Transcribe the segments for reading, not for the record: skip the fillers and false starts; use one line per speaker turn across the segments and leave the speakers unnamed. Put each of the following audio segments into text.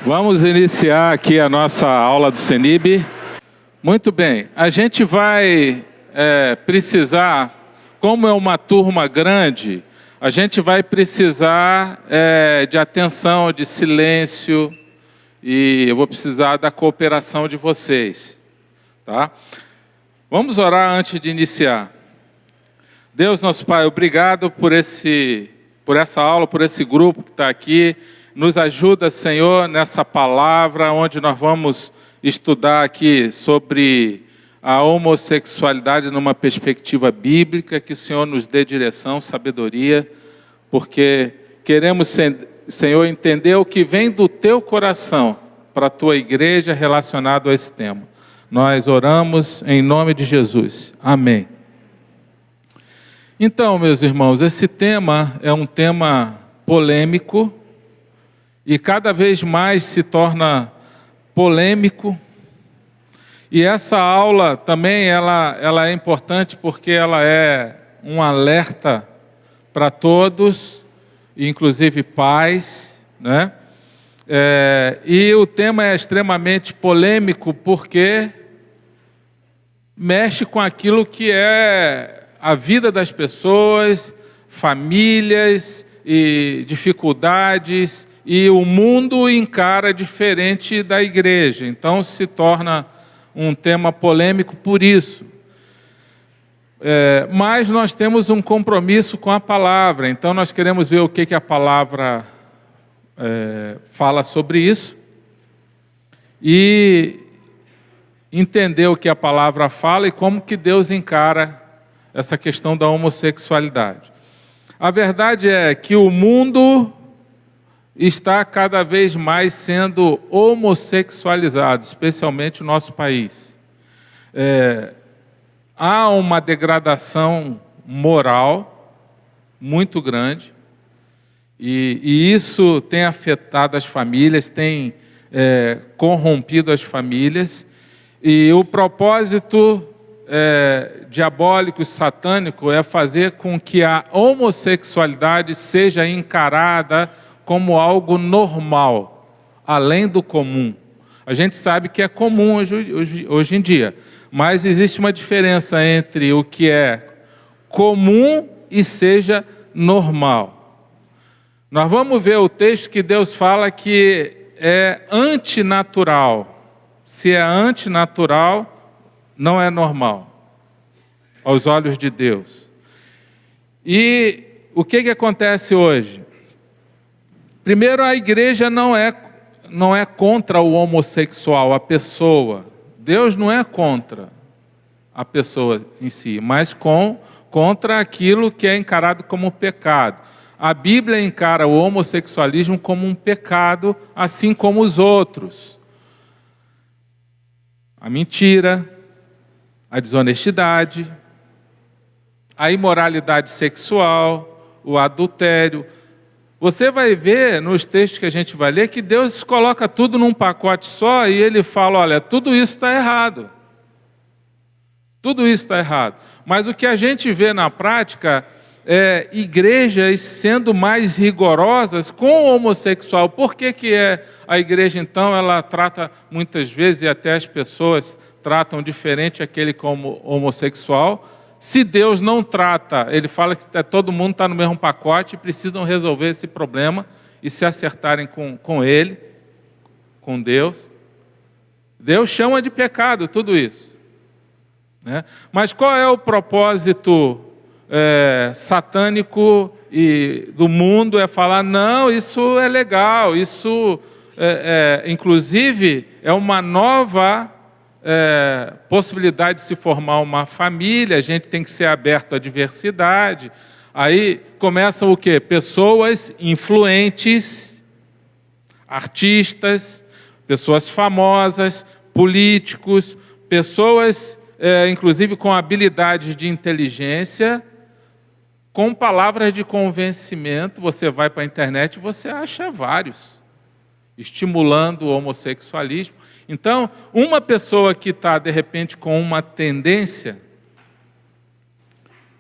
Vamos iniciar aqui a nossa aula do CENIB. Muito bem, a gente vai precisar, como é uma turma grande, a gente vai precisar de atenção, de silêncio, e eu vou precisar da cooperação de vocês, tá? Vamos orar antes de iniciar. Deus, nosso Pai, obrigado por essa aula, por esse grupo que está aqui. Nos ajuda, Senhor, nessa palavra, onde nós vamos estudar aqui sobre a homossexualidade numa perspectiva bíblica, que o Senhor nos dê direção, sabedoria, porque queremos, Senhor, entender o que vem do Teu coração para a Tua igreja relacionado a esse tema. Nós oramos em nome de Jesus. Amém. Então, meus irmãos, esse tema é um tema polêmico, e cada vez mais se torna polêmico. E essa aula também ela é importante porque ela é um alerta para todos, inclusive pais, né? E o tema é extremamente polêmico porque mexe com aquilo que é a vida das pessoas, famílias e dificuldades, e o mundo encara diferente da igreja. Então se torna um tema polêmico por isso. Mas nós temos um compromisso com a palavra, então nós queremos ver o que a palavra fala sobre isso, e entender o que a palavra fala e como que Deus encara essa questão da homossexualidade. A verdade é que o mundo está cada vez mais sendo homossexualizado, especialmente o nosso país. Há uma degradação moral muito grande, e isso tem afetado as famílias, tem corrompido as famílias, e o propósito diabólico e satânico é fazer com que a homossexualidade seja encarada como algo normal, além do comum. A gente sabe que é comum hoje em dia, mas existe uma diferença entre o que é comum e seja normal. Nós vamos ver o texto que Deus fala que é antinatural. Se é antinatural, não é normal, aos olhos de Deus. E o que acontece hoje? Primeiro, a igreja não é contra o homossexual, a pessoa. Deus não é contra a pessoa em si, mas contra aquilo que é encarado como pecado. A Bíblia encara o homossexualismo como um pecado, assim como os outros. A mentira, a desonestidade, a imoralidade sexual, o adultério. Você vai ver nos textos que a gente vai ler que Deus coloca tudo num pacote só e Ele fala, olha, tudo isso está errado. Tudo isso está errado. Mas o que a gente vê na prática é igrejas sendo mais rigorosas com o homossexual. Por que a igreja, então, ela trata muitas vezes, e até as pessoas tratam diferente aquele como homossexual? Se Deus não trata, Ele fala que todo mundo está no mesmo pacote e precisam resolver esse problema e se acertarem com Ele, com Deus. Deus chama de pecado tudo isso, né? Mas qual é o propósito satânico e do mundo? É falar, não, isso é legal, isso inclusive é uma nova possibilidade de se formar uma família, a gente tem que ser aberto à diversidade. Aí começam o quê? Pessoas influentes, artistas, pessoas famosas, políticos, pessoas inclusive com habilidades de inteligência, com palavras de convencimento. Você vai para a internet e você acha vários, estimulando o homossexualismo. Então, uma pessoa que está, de repente, com uma tendência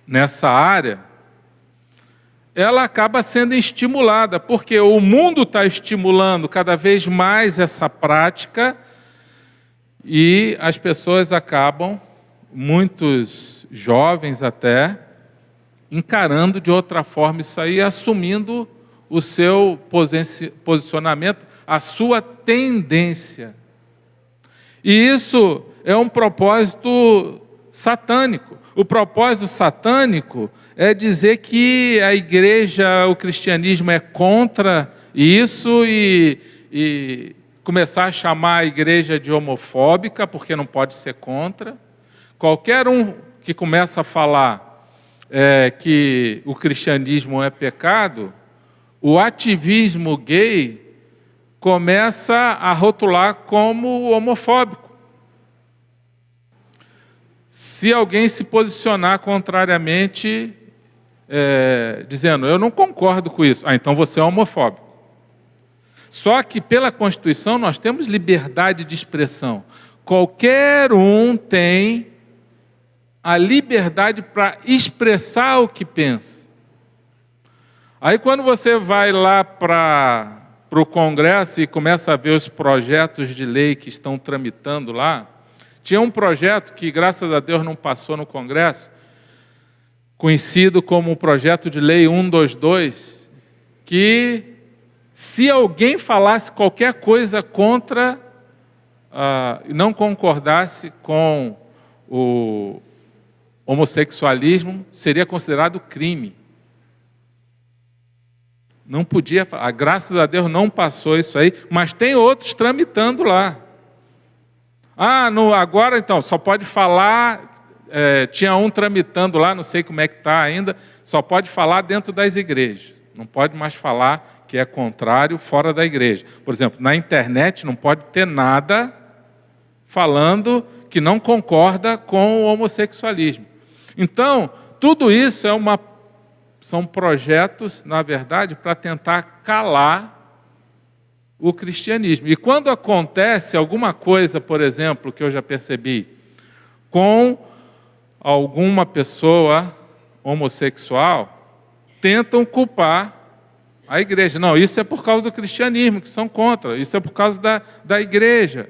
nessa área, ela acaba sendo estimulada, porque o mundo está estimulando cada vez mais essa prática e as pessoas acabam, muitos jovens até, encarando de outra forma isso aí, assumindo o seu posicionamento, a sua tendência. E isso é um propósito satânico. O propósito satânico é dizer que a igreja, o cristianismo é contra isso e começar a chamar a igreja de homofóbica, porque não pode ser contra. Qualquer um que começa a falar que o cristianismo é pecado, o ativismo gay começa a rotular como homofóbico. Se alguém se posicionar contrariamente, dizendo, eu não concordo com isso, então você é homofóbico. Só que pela Constituição nós temos liberdade de expressão. Qualquer um tem a liberdade para expressar o que pensa. Aí quando você vai lá para o Congresso e começa a ver os projetos de lei que estão tramitando lá, tinha um projeto que, graças a Deus, não passou no Congresso, conhecido como o projeto de lei 122, que se alguém falasse qualquer coisa contra, não concordasse com o homossexualismo, seria considerado crime. Não podia, graças a Deus não passou isso aí, mas tem outros tramitando lá. Agora então, só pode falar, tinha um tramitando lá, não sei como é que está ainda, só pode falar dentro das igrejas, não pode mais falar que é contrário fora da igreja. Por exemplo, na internet não pode ter nada falando que não concorda com o homossexualismo. Então, tudo isso são projetos, na verdade, para tentar calar o cristianismo. E quando acontece alguma coisa, por exemplo, que eu já percebi, com alguma pessoa homossexual, tentam culpar a igreja. Não, isso é por causa do cristianismo, que são contra, isso é por causa da igreja.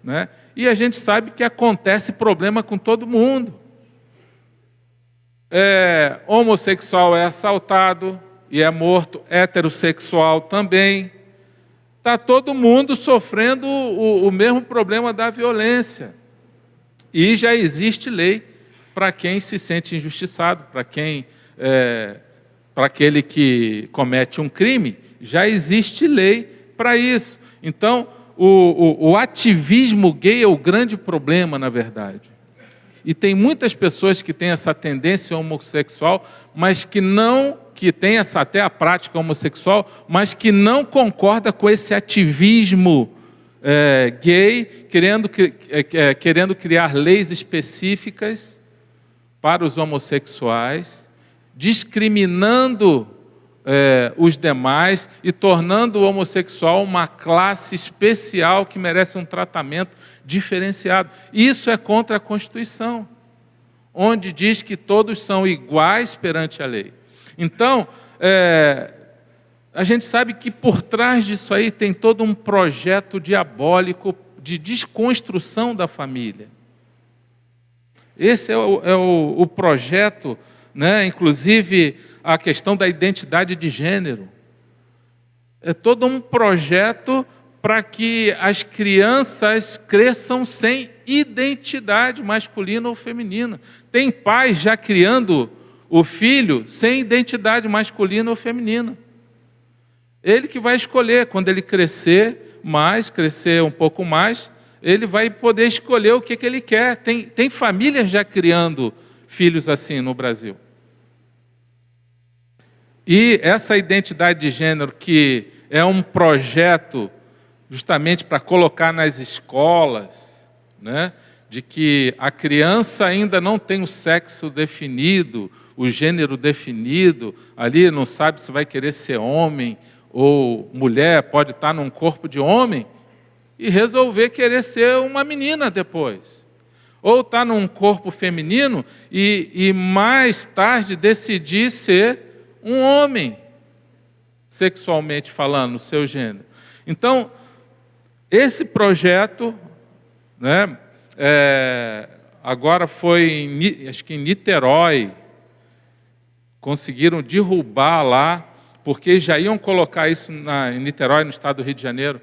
Né? E a gente sabe que acontece problema com todo mundo. Homossexual é assaltado e é morto, heterossexual também. Está todo mundo sofrendo o mesmo problema da violência. E já existe lei para quem se sente injustiçado, para aquele que comete um crime, já existe lei para isso. Então, o ativismo gay é o grande problema, na verdade. E tem muitas pessoas que têm essa tendência homossexual, mas que tem até a prática homossexual, mas que não concorda com esse ativismo gay, querendo criar leis específicas para os homossexuais, discriminando os demais e tornando o homossexual uma classe especial que merece um tratamento diferenciado. Isso é contra a Constituição, onde diz que todos são iguais perante a lei. Então, a gente sabe que por trás disso aí tem todo um projeto diabólico de desconstrução da família. Esse é o projeto, né? Inclusive a questão da identidade de gênero. É todo um projeto para que as crianças cresçam sem identidade masculina ou feminina. Tem pais já criando o filho sem identidade masculina ou feminina. Ele que vai escolher, quando ele crescer um pouco mais, ele vai poder escolher o que ele quer. Tem famílias já criando filhos assim no Brasil. E essa identidade de gênero, que é um projeto justamente para colocar nas escolas, né, de que a criança ainda não tem o sexo definido, o gênero definido, ali não sabe se vai querer ser homem ou mulher, pode estar num corpo de homem e resolver querer ser uma menina depois. Ou estar num corpo feminino e mais tarde decidir ser um homem, sexualmente falando, no seu gênero. Então, esse projeto, né, agora foi, acho que em Niterói, conseguiram derrubar lá, porque já iam colocar isso em Niterói, no estado do Rio de Janeiro,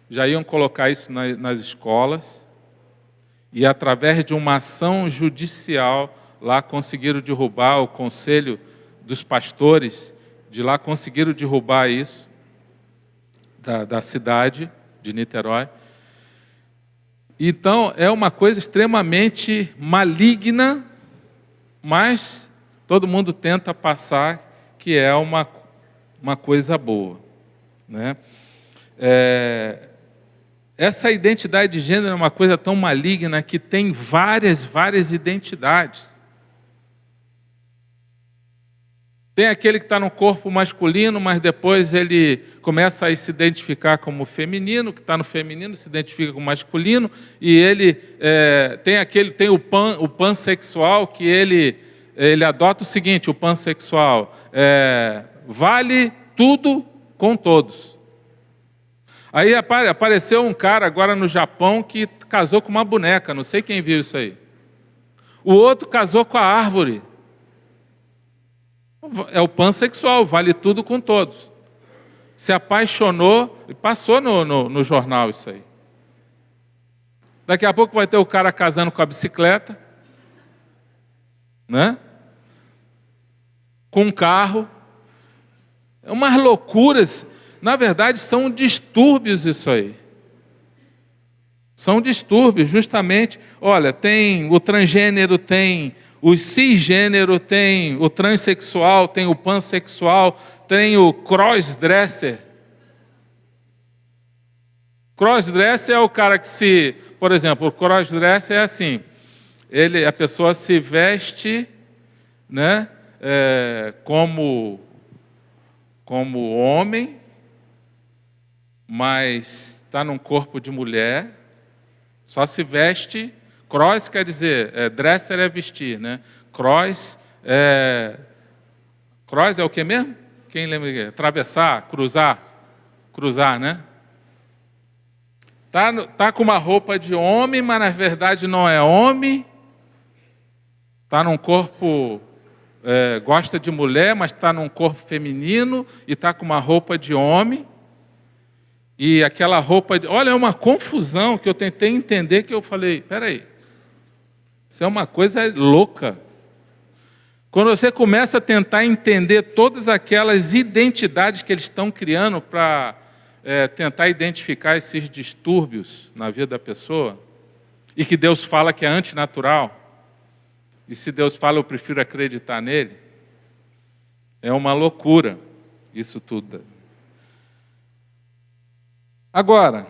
já iam colocar isso nas escolas, e através de uma ação judicial, lá conseguiram derrubar, o conselho dos pastores de lá conseguiram derrubar isso, da cidade de Niterói. Então, é uma coisa extremamente maligna, mas todo mundo tenta passar que é uma coisa boa, né? Essa identidade de gênero é uma coisa tão maligna que tem várias identidades. Tem aquele que está no corpo masculino, mas depois ele começa a se identificar como feminino, que está no feminino se identifica como masculino, e ele tem o pansexual, que ele adota o seguinte: o pansexual vale tudo com todos. Aí apareceu um cara agora no Japão que casou com uma boneca, não sei quem viu isso aí. O outro casou com a árvore. É o pansexual, vale tudo com todos. Se apaixonou, e passou no jornal isso aí. Daqui a pouco vai ter o cara casando com a bicicleta, né? Com um carro. É umas loucuras. Na verdade, são distúrbios isso aí. São distúrbios, justamente. Olha, tem o transgênero, tem o cisgênero, tem o transexual, tem o pansexual, tem o crossdresser. Crossdresser é o cara que por exemplo, o crossdresser é assim, a pessoa se veste, né, como homem, mas está num corpo de mulher, só se veste. Cross quer dizer, dresser é vestir, né? Cross é o que mesmo? Quem lembra? Atravessar, cruzar, né? Tá com uma roupa de homem, mas na verdade não é homem. Tá num corpo, gosta de mulher, mas está num corpo feminino e está com uma roupa de homem. E aquela roupa, olha, é uma confusão que eu tentei entender, que eu falei, peraí. Isso é uma coisa louca. Quando você começa a tentar entender todas aquelas identidades que eles estão criando para tentar identificar esses distúrbios na vida da pessoa, e que Deus fala que é antinatural, e se Deus fala, eu prefiro acreditar nele, é uma loucura isso tudo. Agora,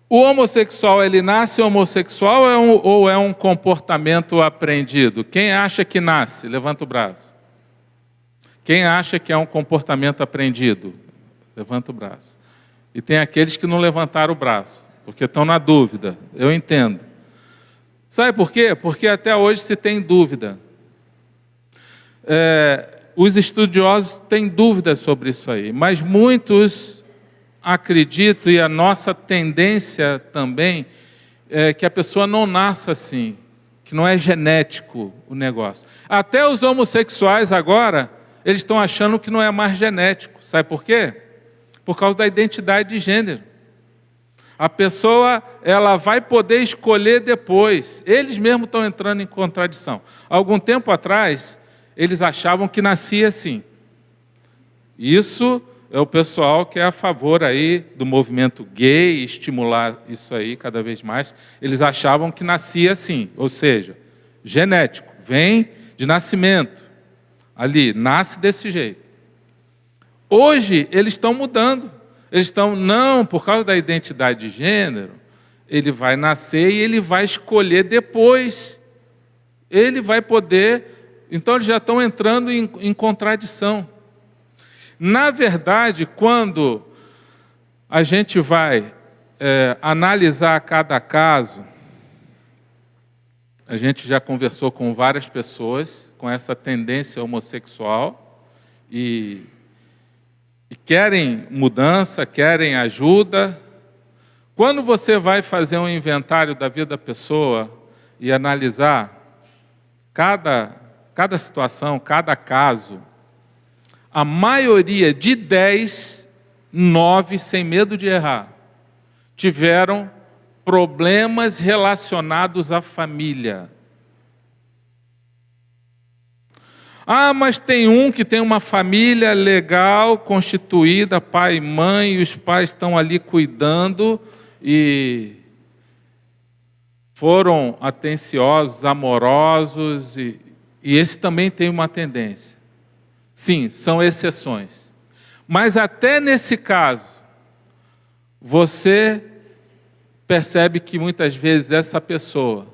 o homossexual, ele nasce homossexual ou é um comportamento aprendido? Quem acha que nasce? Levanta o braço. Quem acha que é um comportamento aprendido? Levanta o braço. E tem aqueles que não levantaram o braço, porque estão na dúvida. Eu entendo. Sabe por quê? Porque até hoje se tem dúvida. Os estudiosos têm dúvidas sobre isso aí, mas muitos acredito, e a nossa tendência também, é que a pessoa não nasça assim, que não é genético o negócio. Até os homossexuais agora, eles estão achando que não é mais genético. Sabe por quê? Por causa da identidade de gênero. A pessoa, ela vai poder escolher depois. Eles mesmos estão entrando em contradição. Algum tempo atrás, eles achavam que nascia assim. Isso é o pessoal que é a favor aí do movimento gay, estimular isso aí cada vez mais. Eles achavam que nascia assim, ou seja, genético, vem de nascimento, ali, nasce desse jeito. Hoje, eles estão mudando. Eles estão, não, por causa da identidade de gênero, ele vai nascer e ele vai escolher depois. Ele vai poder, então eles já estão entrando em contradição. Na verdade, quando a gente vai analisar cada caso, A gente já conversou com várias pessoas com essa tendência homossexual e querem mudança, querem ajuda. Quando você vai fazer um inventário da vida da pessoa e analisar cada situação, cada caso, a maioria de 10, 9, sem medo de errar, tiveram problemas relacionados à família. Ah, mas tem um que tem uma família legal, constituída, pai e mãe, e os pais estão ali cuidando e foram atenciosos, amorosos, e esse também tem uma tendência. Sim, são exceções. Mas até nesse caso, você percebe que muitas vezes essa pessoa,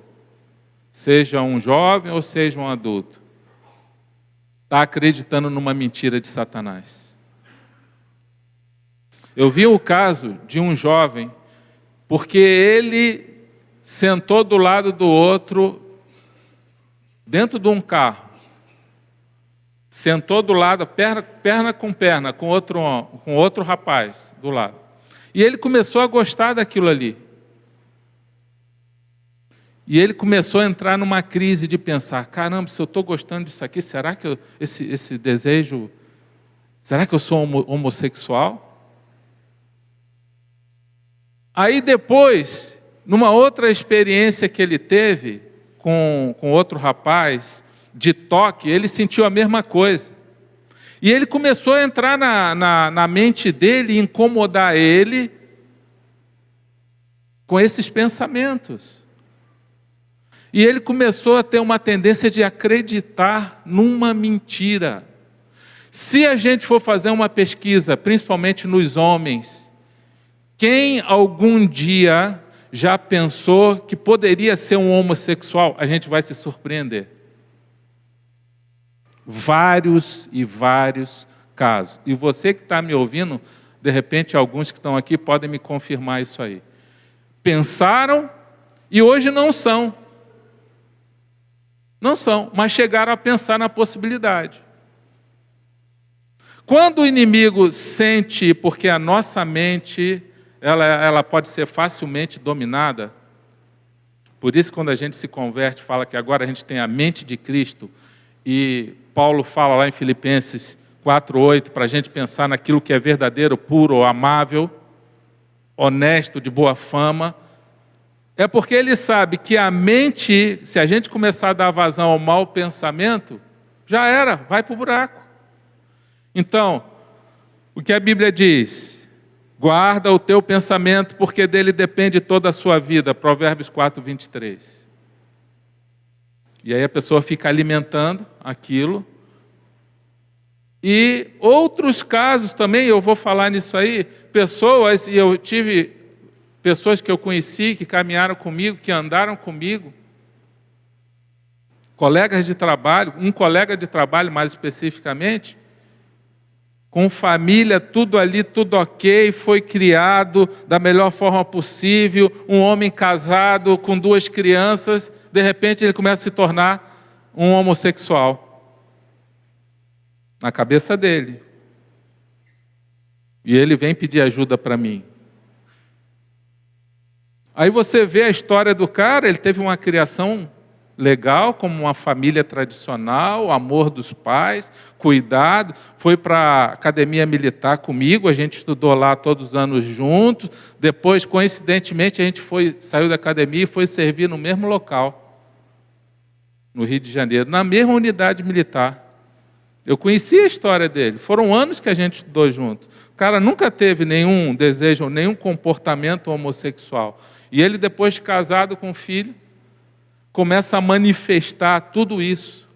seja um jovem ou seja um adulto, está acreditando numa mentira de Satanás. Eu vi o caso de um jovem, porque ele sentou do lado do outro, dentro de um carro, sentou do lado, perna com perna, com outro rapaz do lado. E ele começou a gostar daquilo ali. E ele começou a entrar numa crise de pensar, caramba, se eu estou gostando disso aqui, será que esse desejo, será que eu sou homossexual? Aí depois, numa outra experiência que ele teve com outro rapaz, de toque, ele sentiu a mesma coisa. E ele começou a entrar na mente dele, incomodar ele com esses pensamentos. E ele começou a ter uma tendência de acreditar numa mentira. Se a gente for fazer uma pesquisa, principalmente nos homens, quem algum dia já pensou que poderia ser um homossexual, a gente vai se surpreender. Vários e vários casos. E você que está me ouvindo, de repente alguns que estão aqui podem me confirmar isso aí. Pensaram e hoje não são. Não são, mas chegaram a pensar na possibilidade. Quando o inimigo sente, porque a nossa mente, ela pode ser facilmente dominada, por isso quando a gente se converte, fala que agora a gente tem a mente de Cristo, e Paulo fala lá em Filipenses 4:8, para a gente pensar naquilo que é verdadeiro, puro, amável, honesto, de boa fama, é porque ele sabe que a mente, se a gente começar a dar vazão ao mau pensamento, já era, vai para o buraco. Então, o que a Bíblia diz? Guarda o teu pensamento, porque dele depende toda a sua vida. Provérbios 4:23. E aí a pessoa fica alimentando aquilo. E outros casos também, eu vou falar nisso aí, pessoas, e eu tive pessoas que eu conheci, que caminharam comigo, que andaram comigo, colegas de trabalho, um colega de trabalho mais especificamente, com família, tudo ali, tudo ok, foi criado da melhor forma possível, um homem casado com 2 crianças, de repente ele começa a se tornar um homossexual. Na cabeça dele. E ele vem pedir ajuda para mim. Aí você vê a história do cara, ele teve uma criação legal, como uma família tradicional, amor dos pais, cuidado, foi para a academia militar comigo, a gente estudou lá todos os anos juntos, depois, coincidentemente, a gente saiu da academia e foi servir no mesmo local, no Rio de Janeiro, na mesma unidade militar. Eu conheci a história dele, foram anos que a gente estudou junto. O cara nunca teve nenhum desejo, nenhum comportamento homossexual. E ele, depois de casado com filho, começa a manifestar tudo isso.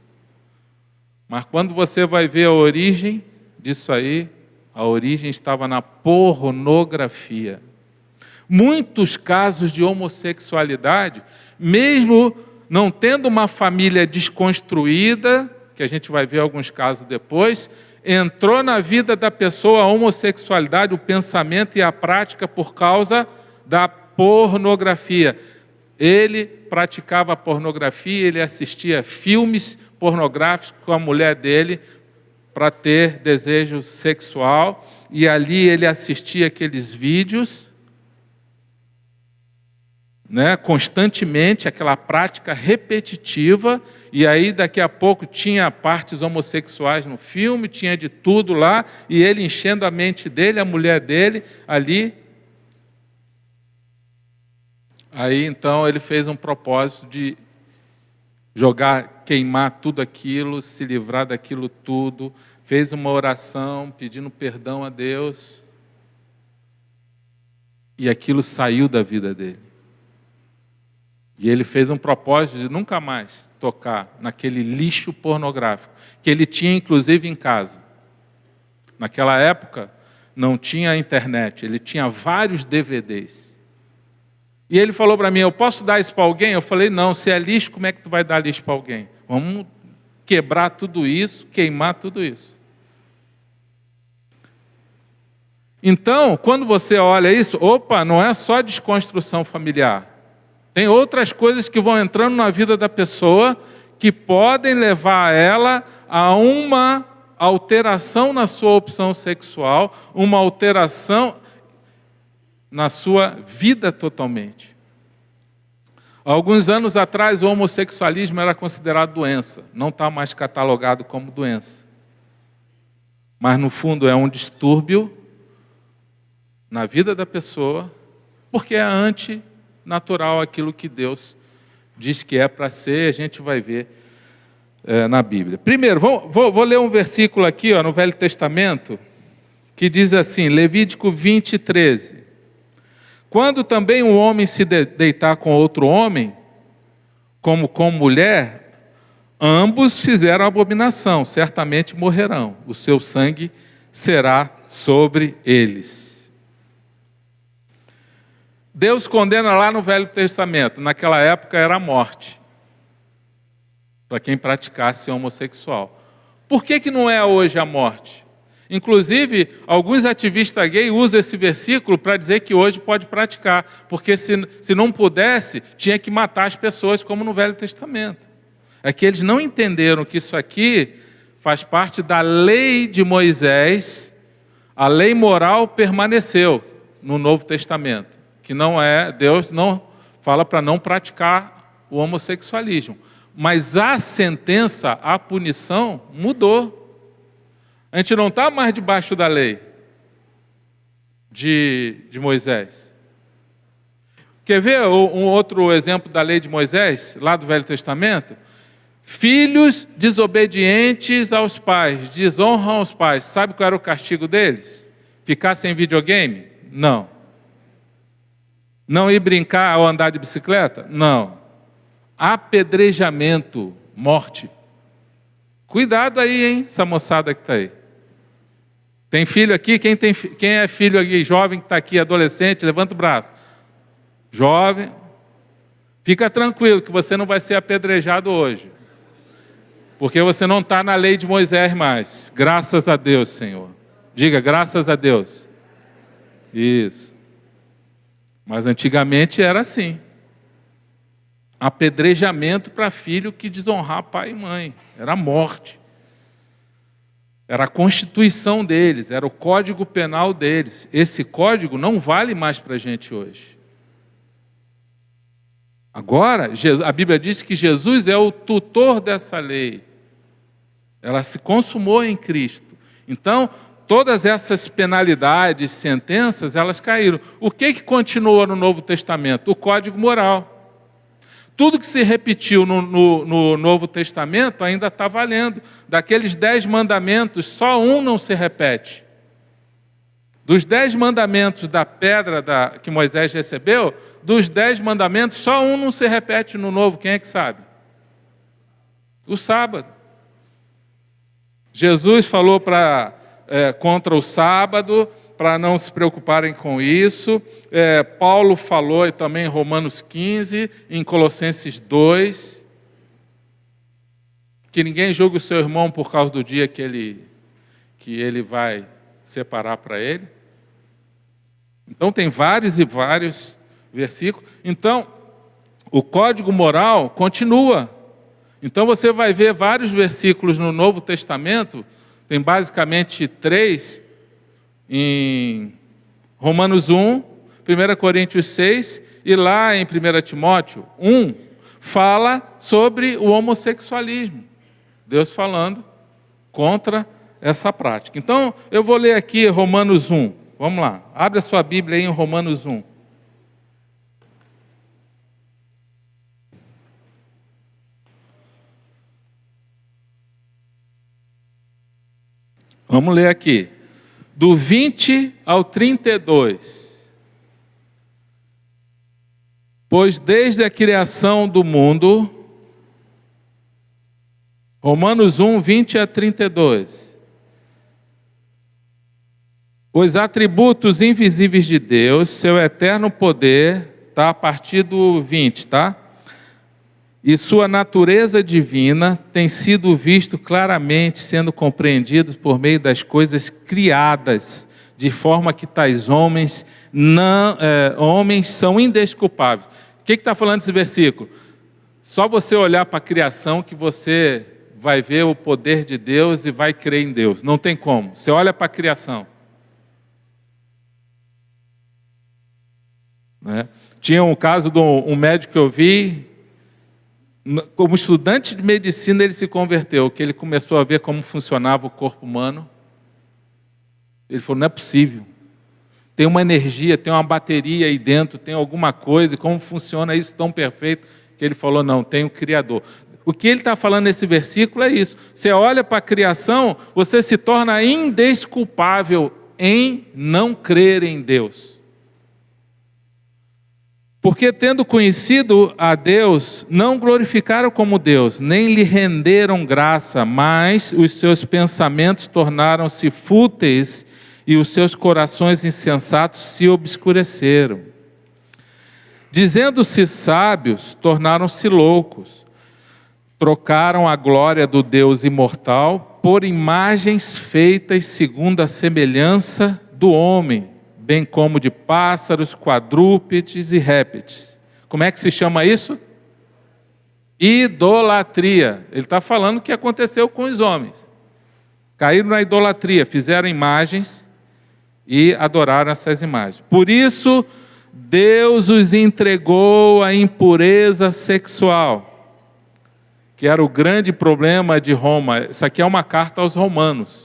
Mas quando você vai ver a origem disso aí, a origem estava na pornografia. Muitos casos de homossexualidade, mesmo não tendo uma família desconstruída, que a gente vai ver alguns casos depois, entrou na vida da pessoa a homossexualidade, o pensamento e a prática por causa da pornografia. Ele praticava pornografia, ele assistia filmes pornográficos com a mulher dele para ter desejo sexual, e ali ele assistia aqueles vídeos, né, constantemente, aquela prática repetitiva, e aí daqui a pouco tinha partes homossexuais no filme, tinha de tudo lá, e ele enchendo a mente dele, a mulher dele ali. Aí então ele fez um propósito de jogar, queimar tudo aquilo, se livrar daquilo tudo, fez uma oração pedindo perdão a Deus, e aquilo saiu da vida dele. E ele fez um propósito de nunca mais tocar naquele lixo pornográfico, que ele tinha inclusive em casa. Naquela época não tinha internet, ele tinha vários DVDs. E ele falou para mim, eu posso dar isso para alguém? Eu falei, não, se é lixo, como é que tu vai dar lixo para alguém? Vamos quebrar tudo isso, queimar tudo isso. Então, quando você olha isso, opa, não é só desconstrução familiar. Tem outras coisas que vão entrando na vida da pessoa que podem levar ela a uma alteração na sua opção sexual, uma alteração na sua vida totalmente. Há alguns anos atrás, o homossexualismo era considerado doença. Não está mais catalogado como doença. Mas, no fundo, é um distúrbio na vida da pessoa, porque é antinatural aquilo que Deus diz que é para ser, a gente vai ver na Bíblia. Primeiro, vou ler um versículo aqui no Velho Testamento, que diz assim, Levítico 20, 13. Quando também um homem se deitar com outro homem, como com mulher, ambos fizeram abominação, certamente morrerão. O seu sangue será sobre eles. Deus condena lá no Velho Testamento, naquela época era a morte, para quem praticasse homossexual. Por que não é hoje a morte? Inclusive, alguns ativistas gays usam esse versículo para dizer que hoje pode praticar, porque se não pudesse, tinha que matar as pessoas, como no Velho Testamento. É que eles não entenderam que isso aqui faz parte da lei de Moisés, a lei moral permaneceu no Novo Testamento. Que não é, Deus não fala para não praticar o homossexualismo. Mas a sentença, a punição, mudou. A gente não está mais debaixo da lei de Moisés. Quer ver um outro exemplo da lei de Moisés, lá do Velho Testamento? Filhos desobedientes aos pais, desonram os pais. Sabe qual era o castigo deles? Ficar sem videogame? Não. Não ir brincar ou andar de bicicleta? Não. Apedrejamento, morte. Cuidado aí, hein, essa moçada que está aí. Tem filho aqui? Quem é filho aqui, jovem que está aqui, adolescente, levanta o braço. Jovem, fica tranquilo que você não vai ser apedrejado hoje. Porque você não está na lei de Moisés mais. Graças a Deus, Senhor. Diga, graças a Deus. Isso. Mas antigamente era assim. Apedrejamento para filho que desonrar pai e mãe. Era morte. Era a constituição deles, era o código penal deles. Esse código não vale mais para a gente hoje. Agora, a Bíblia diz que Jesus é o tutor dessa lei. Ela se consumou em Cristo. Então, todas essas penalidades, sentenças, elas caíram. O que continua no Novo Testamento? O Código Moral. Tudo que se repetiu no Novo Testamento ainda está valendo. Daqueles 10 mandamentos, só um não se repete. Dos 10 mandamentos da pedra que Moisés recebeu, dos 10 mandamentos, só um não se repete no Novo. Quem é que sabe? O sábado. Jesus falou contra o sábado, para não se preocuparem com isso. Paulo falou também em Romanos 15, em Colossenses 2, que ninguém julgue o seu irmão por causa do dia que ele vai separar para ele. Então tem vários e vários versículos. Então, o código moral continua. Então você vai ver vários versículos no Novo Testamento, tem basicamente 3, em Romanos 1, 1 Coríntios 6, e lá em 1 Timóteo 1, fala sobre o homossexualismo. Deus falando contra essa prática. Então, eu vou ler aqui Romanos 1. Vamos lá, abre a sua Bíblia aí em Romanos 1. Vamos ler aqui, do 20 ao 32. Pois desde a criação do mundo, Romanos 1, 20 a 32. Os atributos invisíveis de Deus, seu eterno poder, tá? A partir do 20, tá? E sua natureza divina tem sido visto claramente, sendo compreendidos por meio das coisas criadas, de forma que tais homens são indesculpáveis. O que está falando esse versículo? Só você olhar para a criação que você vai ver o poder de Deus e vai crer em Deus. Não tem como. Você olha para a criação. Né? Tinha um caso de um médico que eu vi. Como estudante de medicina, ele se converteu, que ele começou a ver como funcionava o corpo humano. Ele falou, não é possível. Tem uma energia, tem uma bateria aí dentro, tem alguma coisa, e como funciona isso tão perfeito, que ele falou, não, tem um Criador. O que ele está falando nesse versículo é isso. Você olha para a criação, você se torna indesculpável em não crer em Deus. Porque tendo conhecido a Deus, não glorificaram como Deus, nem lhe renderam graça, mas os seus pensamentos tornaram-se fúteis e os seus corações insensatos se obscureceram. Dizendo-se sábios, tornaram-se loucos. Trocaram a glória do Deus imortal por imagens feitas segundo a semelhança do homem, bem como de pássaros, quadrúpedes e répteis. Como é que se chama isso? Idolatria. Ele está falando o que aconteceu com os homens. Caíram na idolatria, fizeram imagens e adoraram essas imagens. Por isso, Deus os entregou à impureza sexual, que era o grande problema de Roma. Isso aqui é uma carta aos romanos.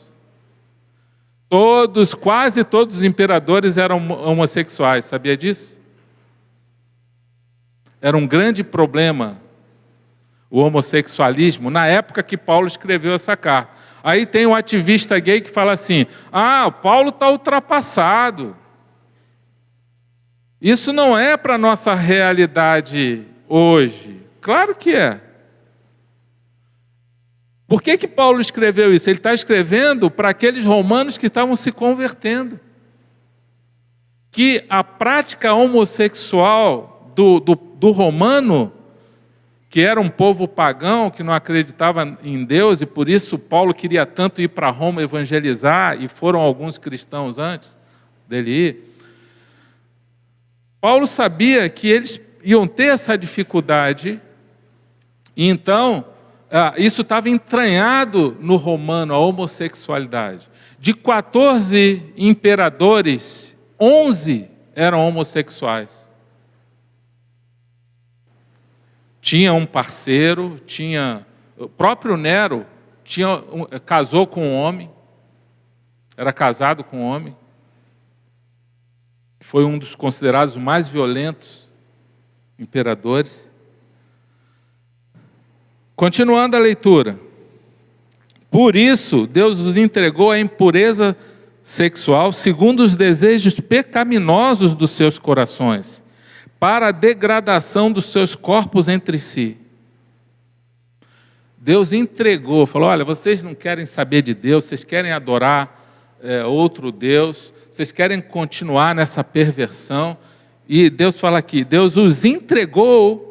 Quase todos os imperadores eram homossexuais, sabia disso? Era um grande problema o homossexualismo na época que Paulo escreveu essa carta. Aí tem um ativista gay que fala assim, Paulo está ultrapassado. Isso não é para a nossa realidade hoje. Claro que é. Por que Paulo escreveu isso? Ele está escrevendo para aqueles romanos que estavam se convertendo. Que a prática homossexual do romano, que era um povo pagão, que não acreditava em Deus, e por isso Paulo queria tanto ir para Roma evangelizar, e foram alguns cristãos antes dele ir. Paulo sabia que eles iam ter essa dificuldade, e então isso estava entranhado no romano, a homossexualidade. De 14 imperadores, 11 eram homossexuais. Tinha um parceiro, o próprio Nero casou com um homem, era casado com um homem. Foi um dos considerados mais violentos imperadores. Continuando a leitura. Por isso, Deus os entregou à impureza sexual, segundo os desejos pecaminosos dos seus corações, para a degradação dos seus corpos entre si. Deus entregou, falou, olha, vocês não querem saber de Deus, vocês querem adorar outro Deus, vocês querem continuar nessa perversão, e Deus fala aqui, Deus os entregou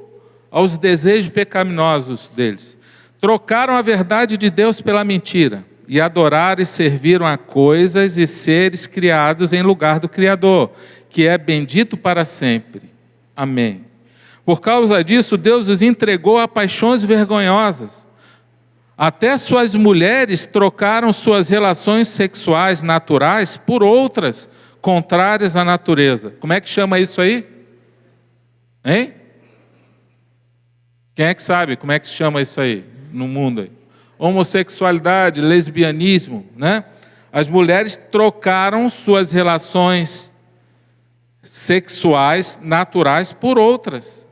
aos desejos pecaminosos deles. Trocaram a verdade de Deus pela mentira, e adoraram e serviram a coisas e seres criados em lugar do Criador, que é bendito para sempre. Amém. Por causa disso, Deus os entregou a paixões vergonhosas. Até suas mulheres trocaram suas relações sexuais naturais por outras contrárias à natureza. Como é que chama isso aí? Hein? Quem é que sabe como é que se chama isso aí no mundo aí? Homossexualidade, lesbianismo, né? As mulheres trocaram suas relações sexuais naturais por outras.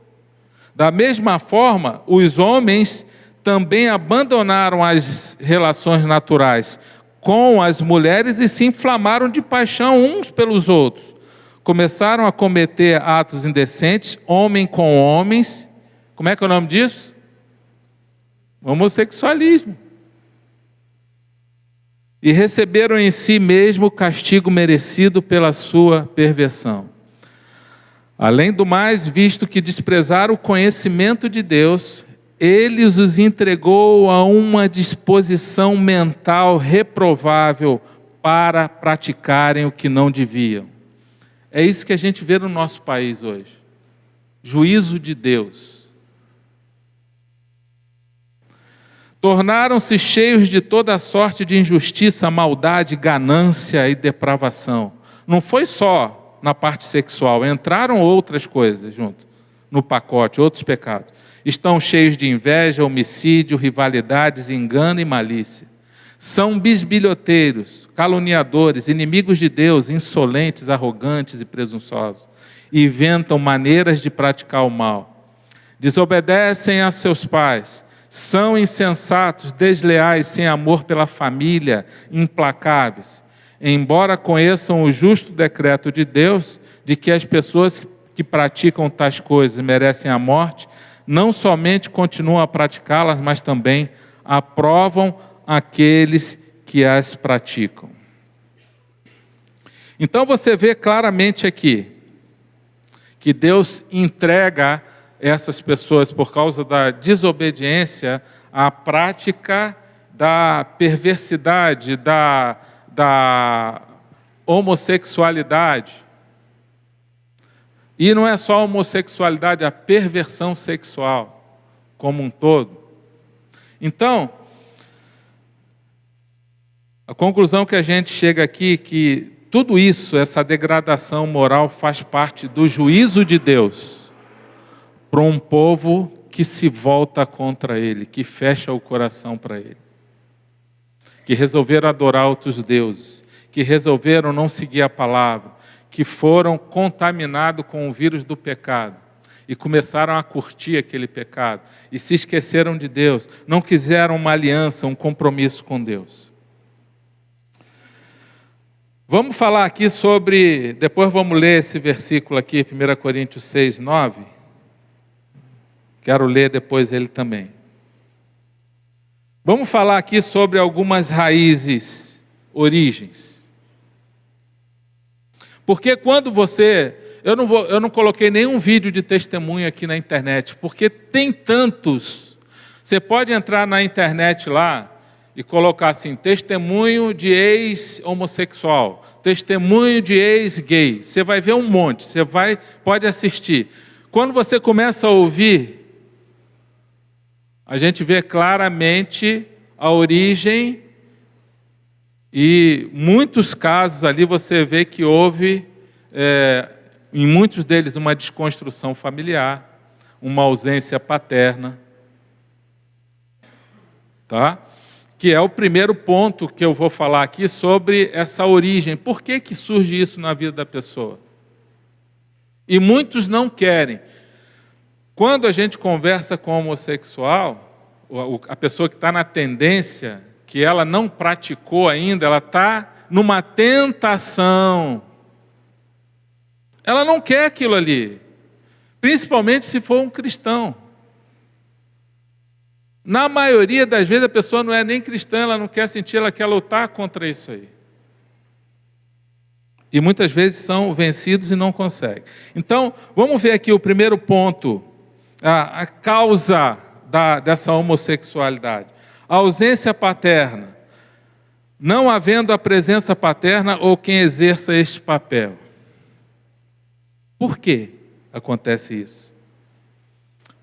Da mesma forma, os homens também abandonaram as relações naturais com as mulheres e se inflamaram de paixão uns pelos outros. Começaram a cometer atos indecentes, homem com homens. Como é que é o nome disso? Homossexualismo. E receberam em si mesmo o castigo merecido pela sua perversão. Além do mais, visto que desprezaram o conhecimento de Deus, Ele os entregou a uma disposição mental reprovável para praticarem o que não deviam. É isso que a gente vê no nosso país hoje. Juízo de Deus. Tornaram-se cheios de toda sorte de injustiça, maldade, ganância e depravação. Não foi só na parte sexual, entraram outras coisas junto no pacote, outros pecados. Estão cheios de inveja, homicídio, rivalidades, engano e malícia. São bisbilhoteiros, caluniadores, inimigos de Deus, insolentes, arrogantes e presunçosos. Inventam maneiras de praticar o mal. Desobedecem a seus pais. São insensatos, desleais, sem amor pela família, implacáveis. Embora conheçam o justo decreto de Deus, de que as pessoas que praticam tais coisas merecem a morte, não somente continuam a praticá-las, mas também aprovam aqueles que as praticam. Então você vê claramente aqui que Deus entrega essas pessoas, por causa da desobediência, à prática da perversidade, da homossexualidade. E não é só a homossexualidade, a perversão sexual como um todo. Então, a conclusão que a gente chega aqui é que tudo isso, essa degradação moral, faz parte do juízo de Deus para um povo que se volta contra Ele, que fecha o coração para Ele, que resolveram adorar outros deuses, que resolveram não seguir a palavra, que foram contaminados com o vírus do pecado e começaram a curtir aquele pecado e se esqueceram de Deus, não quiseram uma aliança, um compromisso com Deus. Vamos falar aqui sobre, depois vamos ler esse versículo aqui, 1 Coríntios 6, 9. Quero ler depois ele também. Vamos falar aqui sobre algumas raízes, origens. Porque quando você... Eu não coloquei nenhum vídeo de testemunho aqui na internet, porque tem tantos. Você pode entrar na internet lá e colocar assim, testemunho de ex-homossexual, testemunho de ex-gay. Você vai ver um monte, pode assistir. Quando você começa a ouvir, a gente vê claramente a origem e muitos casos ali você vê que houve, em muitos deles, uma desconstrução familiar, uma ausência paterna, tá? Que é o primeiro ponto que eu vou falar aqui sobre essa origem. Por que que surge isso na vida da pessoa? E muitos não querem. Quando a gente conversa com o homossexual, a pessoa que está na tendência, que ela não praticou ainda, ela está numa tentação. Ela não quer aquilo ali, principalmente se for um cristão. Na maioria das vezes a pessoa não é nem cristã, ela não quer sentir, ela quer lutar contra isso aí. E muitas vezes são vencidos e não conseguem. Então, vamos ver aqui o primeiro ponto, a causa dessa homossexualidade. A ausência paterna. Não havendo a presença paterna ou quem exerça este papel. Por que acontece isso?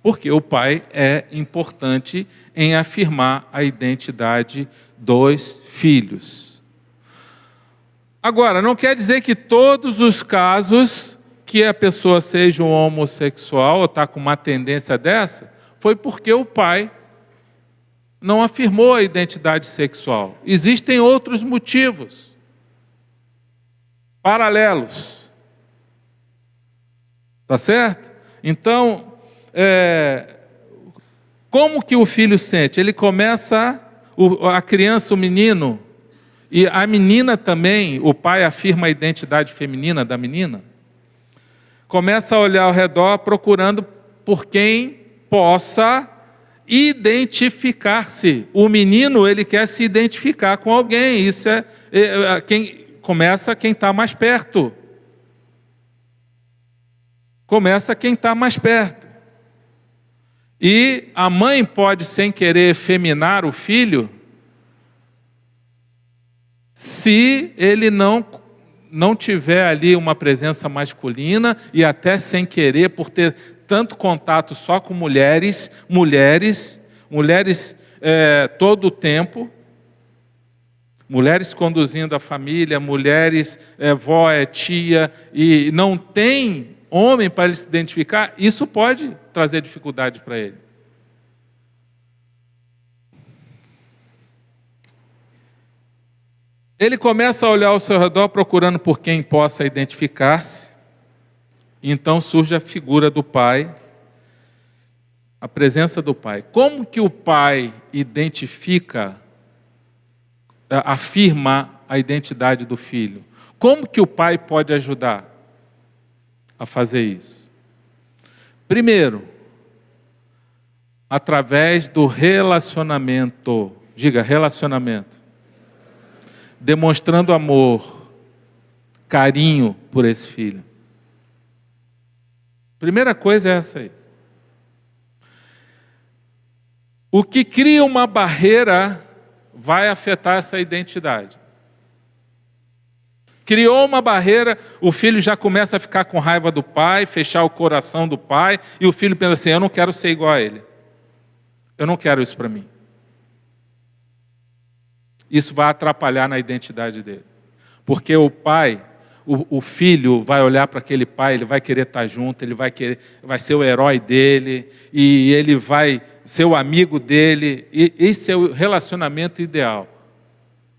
Porque o pai é importante em afirmar a identidade dos filhos. Agora, não quer dizer que todos os casos que a pessoa seja um homossexual ou está com uma tendência dessa, foi porque o pai não afirmou a identidade sexual. Existem outros motivos paralelos. Tá certo? Então, como que o filho sente? Ele começa, a criança, o menino, e a menina também, o pai afirma a identidade feminina da menina, começa a olhar ao redor procurando por quem possa identificar-se. O menino, ele quer se identificar com alguém. Isso quem está mais perto. Começa quem está mais perto. E a mãe pode, sem querer, efeminar o filho, se ele não tiver ali uma presença masculina, e até sem querer, por ter tanto contato só com mulheres todo o tempo, mulheres conduzindo a família, mulheres, vó, tia, e não tem homem para ele se identificar, isso pode trazer dificuldade para ele. Ele começa a olhar ao seu redor procurando por quem possa identificar-se. Então surge a figura do pai, a presença do pai. Como que o pai afirma a identidade do filho? Como que o pai pode ajudar a fazer isso? Primeiro, através do relacionamento. Diga, relacionamento. Demonstrando amor, carinho por esse filho. Primeira coisa é essa aí. O que cria uma barreira vai afetar essa identidade. Criou uma barreira, o filho já começa a ficar com raiva do pai, fechar o coração do pai, e o filho pensa assim, eu não quero ser igual a ele. Eu não quero isso para mim. Isso vai atrapalhar na identidade dele. Porque o pai, o filho vai olhar para aquele pai, ele vai querer estar junto, ele vai ser o herói dele, e ele vai ser o amigo dele, e esse é o relacionamento ideal.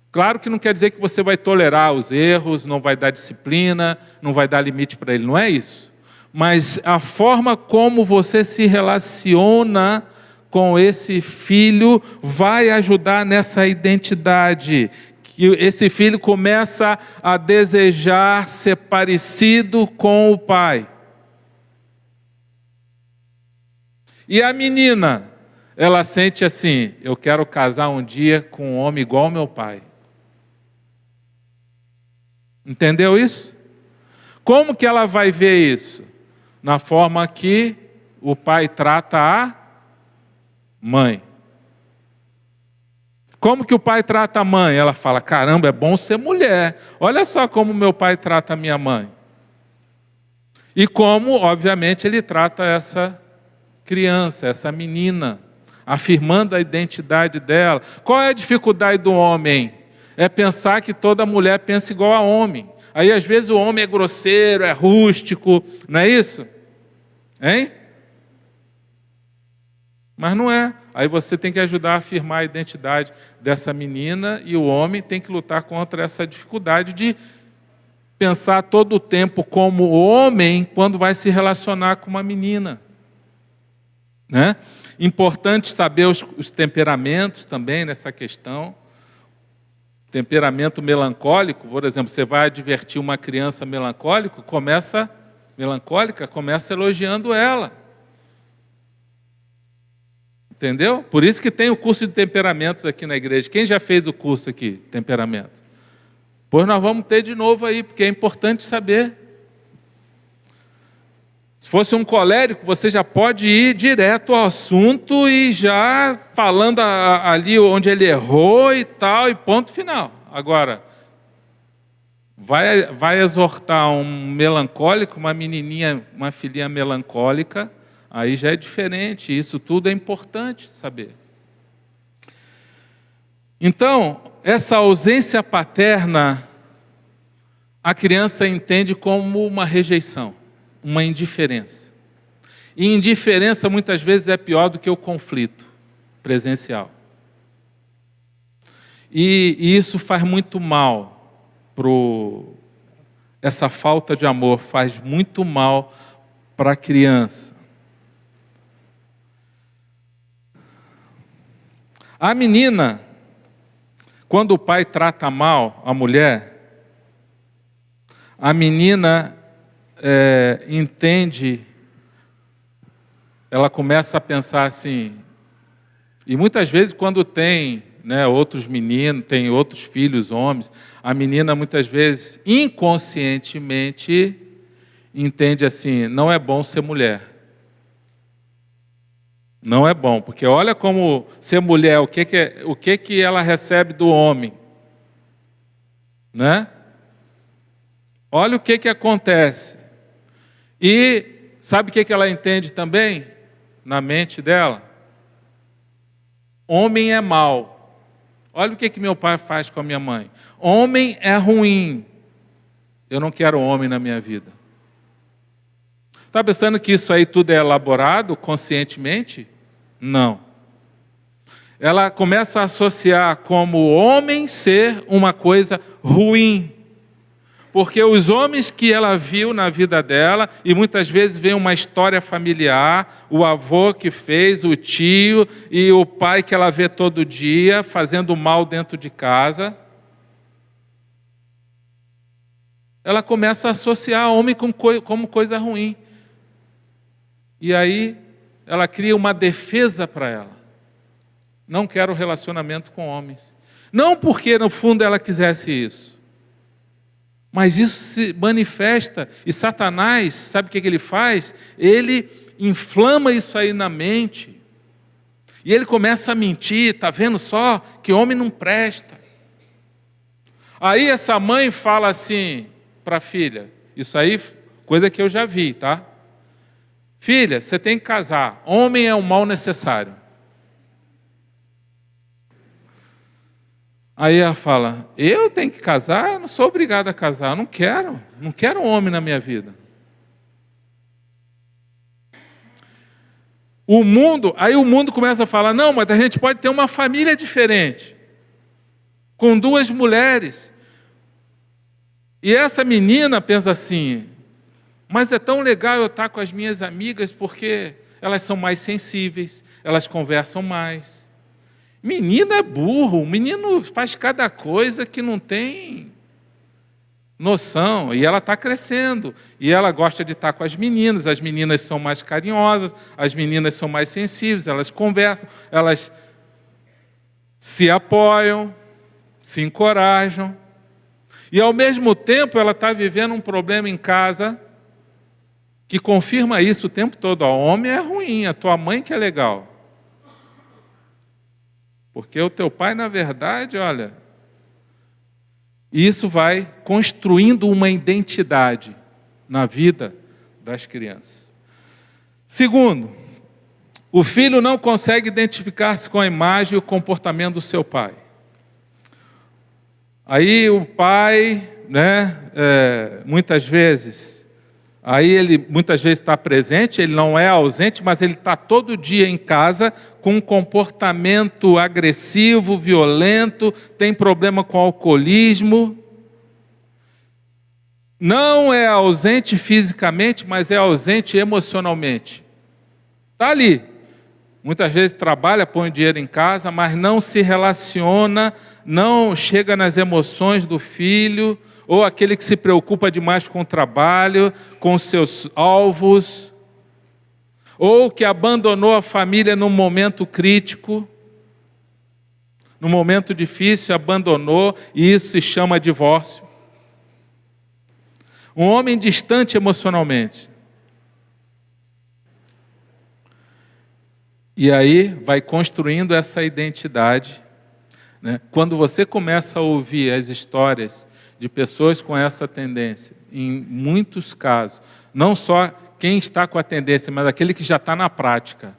Claro que não quer dizer que você vai tolerar os erros, não vai dar disciplina, não vai dar limite para ele, não é isso. Mas a forma como você se relaciona com esse filho vai ajudar nessa identidade. Que esse filho começa a desejar ser parecido com o pai. E a menina, ela sente assim, eu quero casar um dia com um homem igual ao meu pai. Entendeu isso? Como que ela vai ver isso? Na forma que o pai trata a mãe. Como que o pai trata a mãe? Ela fala, caramba, é bom ser mulher. Olha só como meu pai trata a minha mãe. E como, obviamente, ele trata essa criança, essa menina, afirmando a identidade dela. Qual é a dificuldade do homem? É pensar que toda mulher pensa igual a homem. Aí, às vezes, o homem é grosseiro, é rústico, não é isso? Hein? Mas não é. Aí você tem que ajudar a afirmar a identidade dessa menina, e o homem tem que lutar contra essa dificuldade de pensar todo o tempo como homem quando vai se relacionar com uma menina. Né? Importante saber os temperamentos também nessa questão. Temperamento melancólico, por exemplo, você vai advertir uma criança melancólica, começa elogiando ela. Entendeu? Por isso que tem o curso de temperamentos aqui na igreja. Quem já fez o curso aqui, temperamento? Pois nós vamos ter de novo aí, porque é importante saber. Se fosse um colérico, você já pode ir direto ao assunto e já falando ali onde ele errou e tal, e ponto final. Agora, vai exortar um melancólico, uma menininha, uma filhinha melancólica, aí já é diferente, isso tudo é importante saber. Então, essa ausência paterna, a criança entende como uma rejeição, uma indiferença. E indiferença muitas vezes é pior do que o conflito presencial. E isso faz muito mal, essa falta de amor faz muito mal para a criança. A menina, quando o pai trata mal a mulher, a menina entende, ela começa a pensar assim, e muitas vezes quando tem, outros meninos, tem outros filhos, homens, a menina muitas vezes, inconscientemente, entende assim, não é bom ser mulher. Não é bom, porque olha como ser mulher, o que ela recebe do homem, né? Olha o que acontece. E sabe o que ela entende também, na mente dela? Homem é mau. Olha o que meu pai faz com a minha mãe. Homem é ruim. Eu não quero homem na minha vida. Está pensando que isso aí tudo é elaborado conscientemente? Não. Ela começa a associar como homem ser uma coisa ruim. Porque os homens que ela viu na vida dela, e muitas vezes vem uma história familiar, o avô que fez, o tio e o pai que ela vê todo dia, fazendo mal dentro de casa. Ela começa a associar homem como coisa ruim. E aí ela cria uma defesa para ela. Não quero relacionamento com homens. Não porque no fundo ela quisesse isso. Mas isso se manifesta, e Satanás, sabe o que ele faz? Ele inflama isso aí na mente, e ele começa a mentir, está vendo só que homem não presta. Aí essa mãe fala assim para a filha, isso aí, coisa que eu já vi, tá? Filha, você tem que casar, homem é um mal necessário. Aí ela fala, eu tenho que casar? Eu não sou obrigada a casar, eu não quero um homem na minha vida. Aí o mundo começa a falar, não, mas a gente pode ter uma família diferente, com 2 mulheres. E essa menina pensa assim, mas é tão legal eu estar com as minhas amigas, porque elas são mais sensíveis, elas conversam mais. Menino é burro, o menino faz cada coisa que não tem noção, e ela está crescendo, e ela gosta de estar com as meninas são mais carinhosas, as meninas são mais sensíveis, elas conversam, elas se apoiam, se encorajam, e ao mesmo tempo ela está vivendo um problema em casa, que confirma isso o tempo todo, o homem é ruim, a tua mãe que é legal. Porque o teu pai, na verdade, olha, isso vai construindo uma identidade na vida das crianças. Segundo, o filho não consegue identificar-se com a imagem e o comportamento do seu pai. Aí o pai, muitas vezes está presente, ele não é ausente, mas ele está todo dia em casa com um comportamento agressivo, violento, tem problema com alcoolismo. Não é ausente fisicamente, mas é ausente emocionalmente. Está ali. Muitas vezes trabalha, põe dinheiro em casa, mas não se relaciona, não chega nas emoções do filho, ou aquele que se preocupa demais com o trabalho, com os seus alvos, ou que abandonou a família num momento crítico, num momento difícil, abandonou, e isso se chama divórcio. Um homem distante emocionalmente. E aí vai construindo essa identidade, né? Quando você começa a ouvir as histórias de pessoas com essa tendência, em muitos casos, não só quem está com a tendência, mas aquele que já está na prática.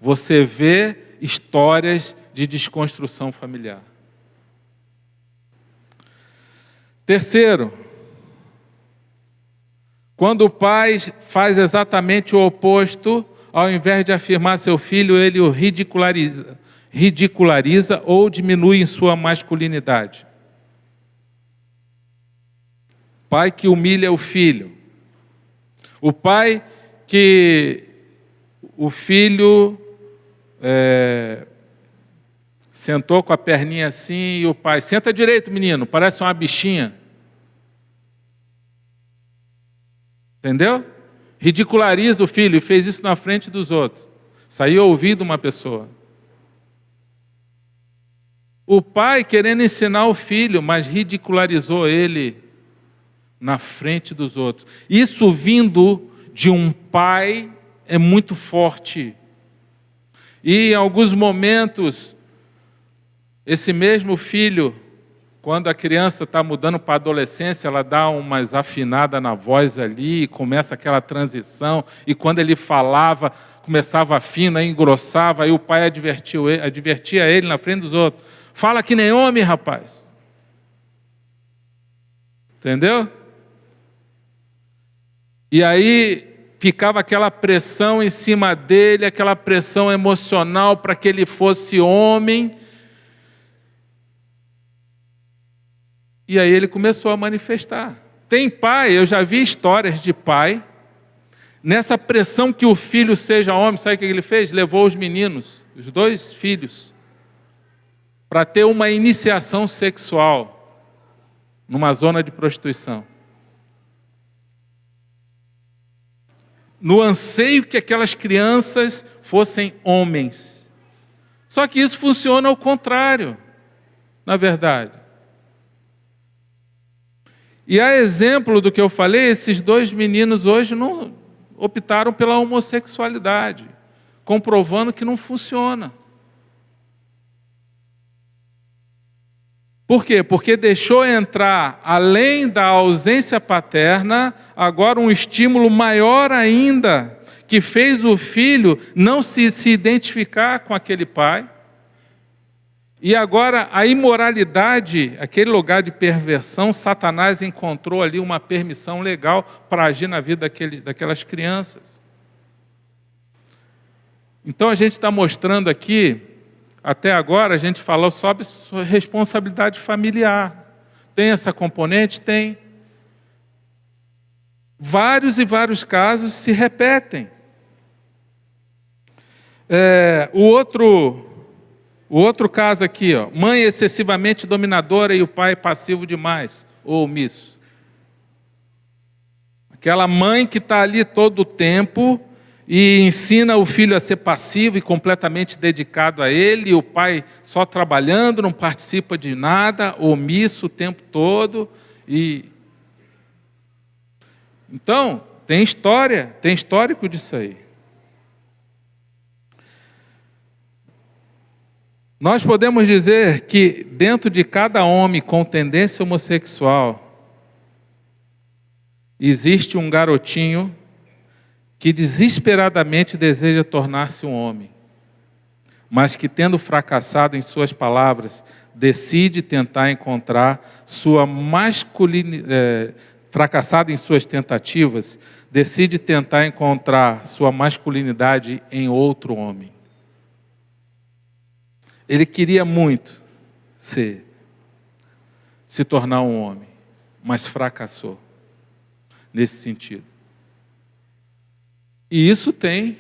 Você vê histórias de desconstrução familiar. Terceiro, quando o pai faz exatamente o oposto, ao invés de afirmar seu filho, ele o ridiculariza ou diminui em sua masculinidade. Pai que humilha o filho. O pai que o filho sentou com a perninha assim e o pai, senta direito, menino, parece uma bichinha. Entendeu? Ridiculariza o filho e fez isso na frente dos outros. Saiu ouvindo uma pessoa. O pai querendo ensinar o filho, mas ridicularizou ele na frente dos outros. Isso vindo de um pai é muito forte. E em alguns momentos, esse mesmo filho, quando a criança está mudando para a adolescência, ela dá umas afinadas na voz ali, e começa aquela transição, e quando ele falava, começava fino, aí engrossava, aí o pai advertia ele na frente dos outros. Fala que nem homem, rapaz. Entendeu? E aí ficava aquela pressão em cima dele, aquela pressão emocional para que ele fosse homem. E aí ele começou a manifestar. Tem pai, eu já vi histórias de pai, nessa pressão que o filho seja homem, sabe o que ele fez? Levou os meninos, os 2 filhos, para ter uma iniciação sexual numa zona de prostituição. No anseio que aquelas crianças fossem homens. Só que isso funciona ao contrário, na verdade. E a exemplo do que eu falei, esses 2 meninos hoje não optaram pela homossexualidade, comprovando que não funciona. Por quê? Porque deixou entrar, além da ausência paterna, agora um estímulo maior ainda, que fez o filho não se identificar com aquele pai. E agora a imoralidade, aquele lugar de perversão, Satanás encontrou ali uma permissão legal para agir na vida daquelas crianças. Então a gente está mostrando aqui, até agora a gente falou sobre responsabilidade familiar. Tem essa componente? Tem. Vários e vários casos se repetem. O outro caso aqui, ó, mãe excessivamente dominadora e o pai passivo demais, ou omisso. Aquela mãe que está ali todo o tempo e ensina o filho a ser passivo e completamente dedicado a ele, e o pai só trabalhando, não participa de nada, omisso o tempo todo. Então, tem histórico disso aí. Nós podemos dizer que dentro de cada homem com tendência homossexual, existe um garotinho que desesperadamente deseja tornar-se um homem, mas que, tendo fracassado em suas palavras, decide tentar encontrar sua masculinidade, fracassado em suas tentativas, decide tentar encontrar sua masculinidade em outro homem. Ele queria muito se tornar um homem, mas fracassou nesse sentido. E isso tem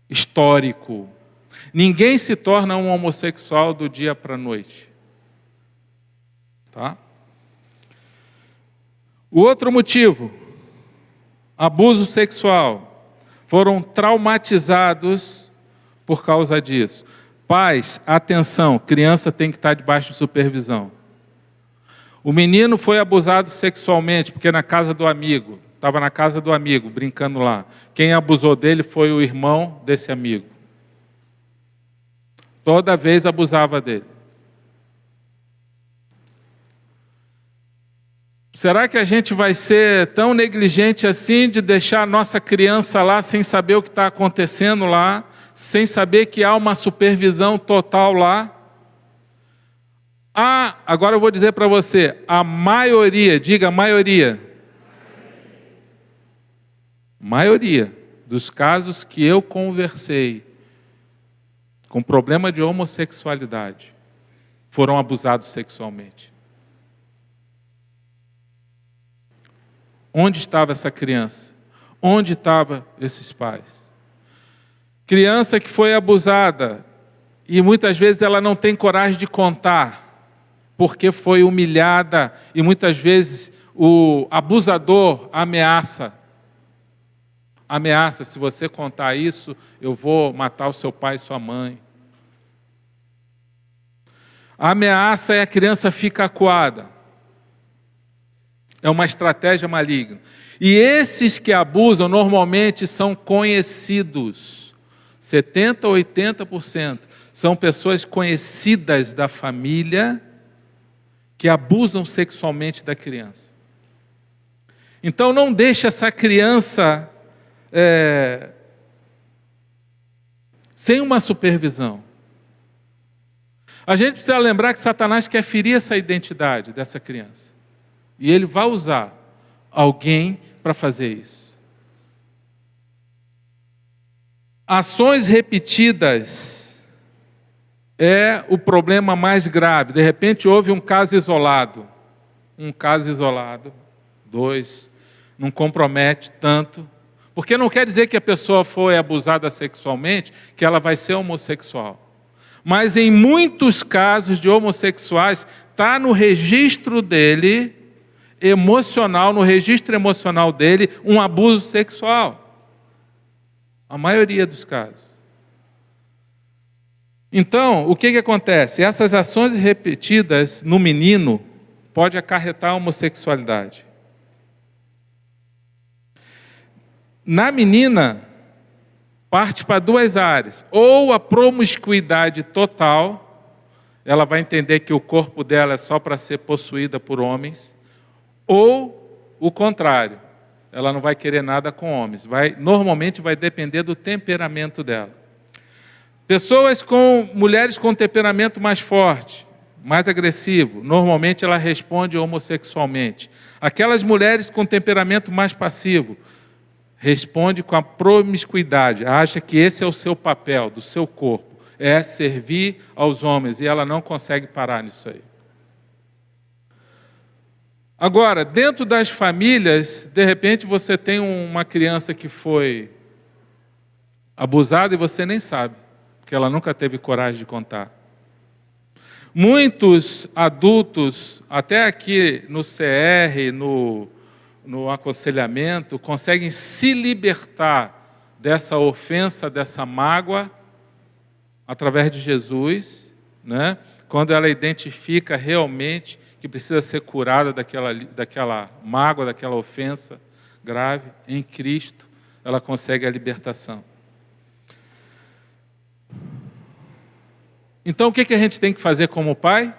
histórico. Ninguém se torna um homossexual do dia para a noite. Tá? O outro motivo, abuso sexual. Foram traumatizados por causa disso. Pais, atenção, criança tem que estar debaixo de supervisão. O menino foi abusado sexualmente, porque na casa do amigo, estava na casa do amigo, brincando lá. Quem abusou dele foi o irmão desse amigo. Toda vez abusava dele. Será que a gente vai ser tão negligente assim de deixar a nossa criança lá sem saber o que está acontecendo lá, sem saber que há uma supervisão total lá? Agora eu vou dizer para você, a maioria, diga maioria dos casos que eu conversei com problema de homossexualidade foram abusados sexualmente. Onde estava essa criança? Onde estavam esses pais? Criança que foi abusada e muitas vezes ela não tem coragem de contar, porque foi humilhada e muitas vezes o abusador ameaça. Ameaça, se você contar isso, eu vou matar o seu pai e sua mãe. A ameaça e a criança fica acuada. É uma estratégia maligna. E esses que abusam normalmente são conhecidos. 70% a 80% são pessoas conhecidas da família que abusam sexualmente da criança. Então não deixe essa criança sem uma supervisão. A gente precisa lembrar que Satanás quer ferir essa identidade dessa criança. E ele vai usar alguém para fazer isso. Ações repetidas é o problema mais grave. De repente houve um caso isolado. Dois, não compromete tanto. Porque não quer dizer que a pessoa foi abusada sexualmente, que ela vai ser homossexual. Mas em muitos casos de homossexuais, está no registro dele, emocional, no registro emocional dele, um abuso sexual. A maioria dos casos. Então, o que acontece? Essas ações repetidas no menino pode acarretar a homossexualidade. Na menina, parte para duas áreas. Ou a promiscuidade total, ela vai entender que o corpo dela é só para ser possuída por homens, ou o contrário, ela não vai querer nada com homens. Normalmente vai depender do temperamento dela. Mulheres com temperamento mais forte, mais agressivo, normalmente ela responde homossexualmente. Aquelas mulheres com temperamento mais passivo, responde com a promiscuidade, acha que esse é o seu papel, do seu corpo, é servir aos homens, e ela não consegue parar nisso aí. Agora, dentro das famílias, de repente você tem uma criança que foi abusada e você nem sabe, porque ela nunca teve coragem de contar. Muitos adultos, até aqui no CR, no aconselhamento, conseguem se libertar dessa ofensa, dessa mágoa, através de Jesus, né? Quando ela identifica realmente que precisa ser curada daquela mágoa, daquela ofensa grave, em Cristo, ela consegue a libertação. Então, o que a gente tem que fazer como pai?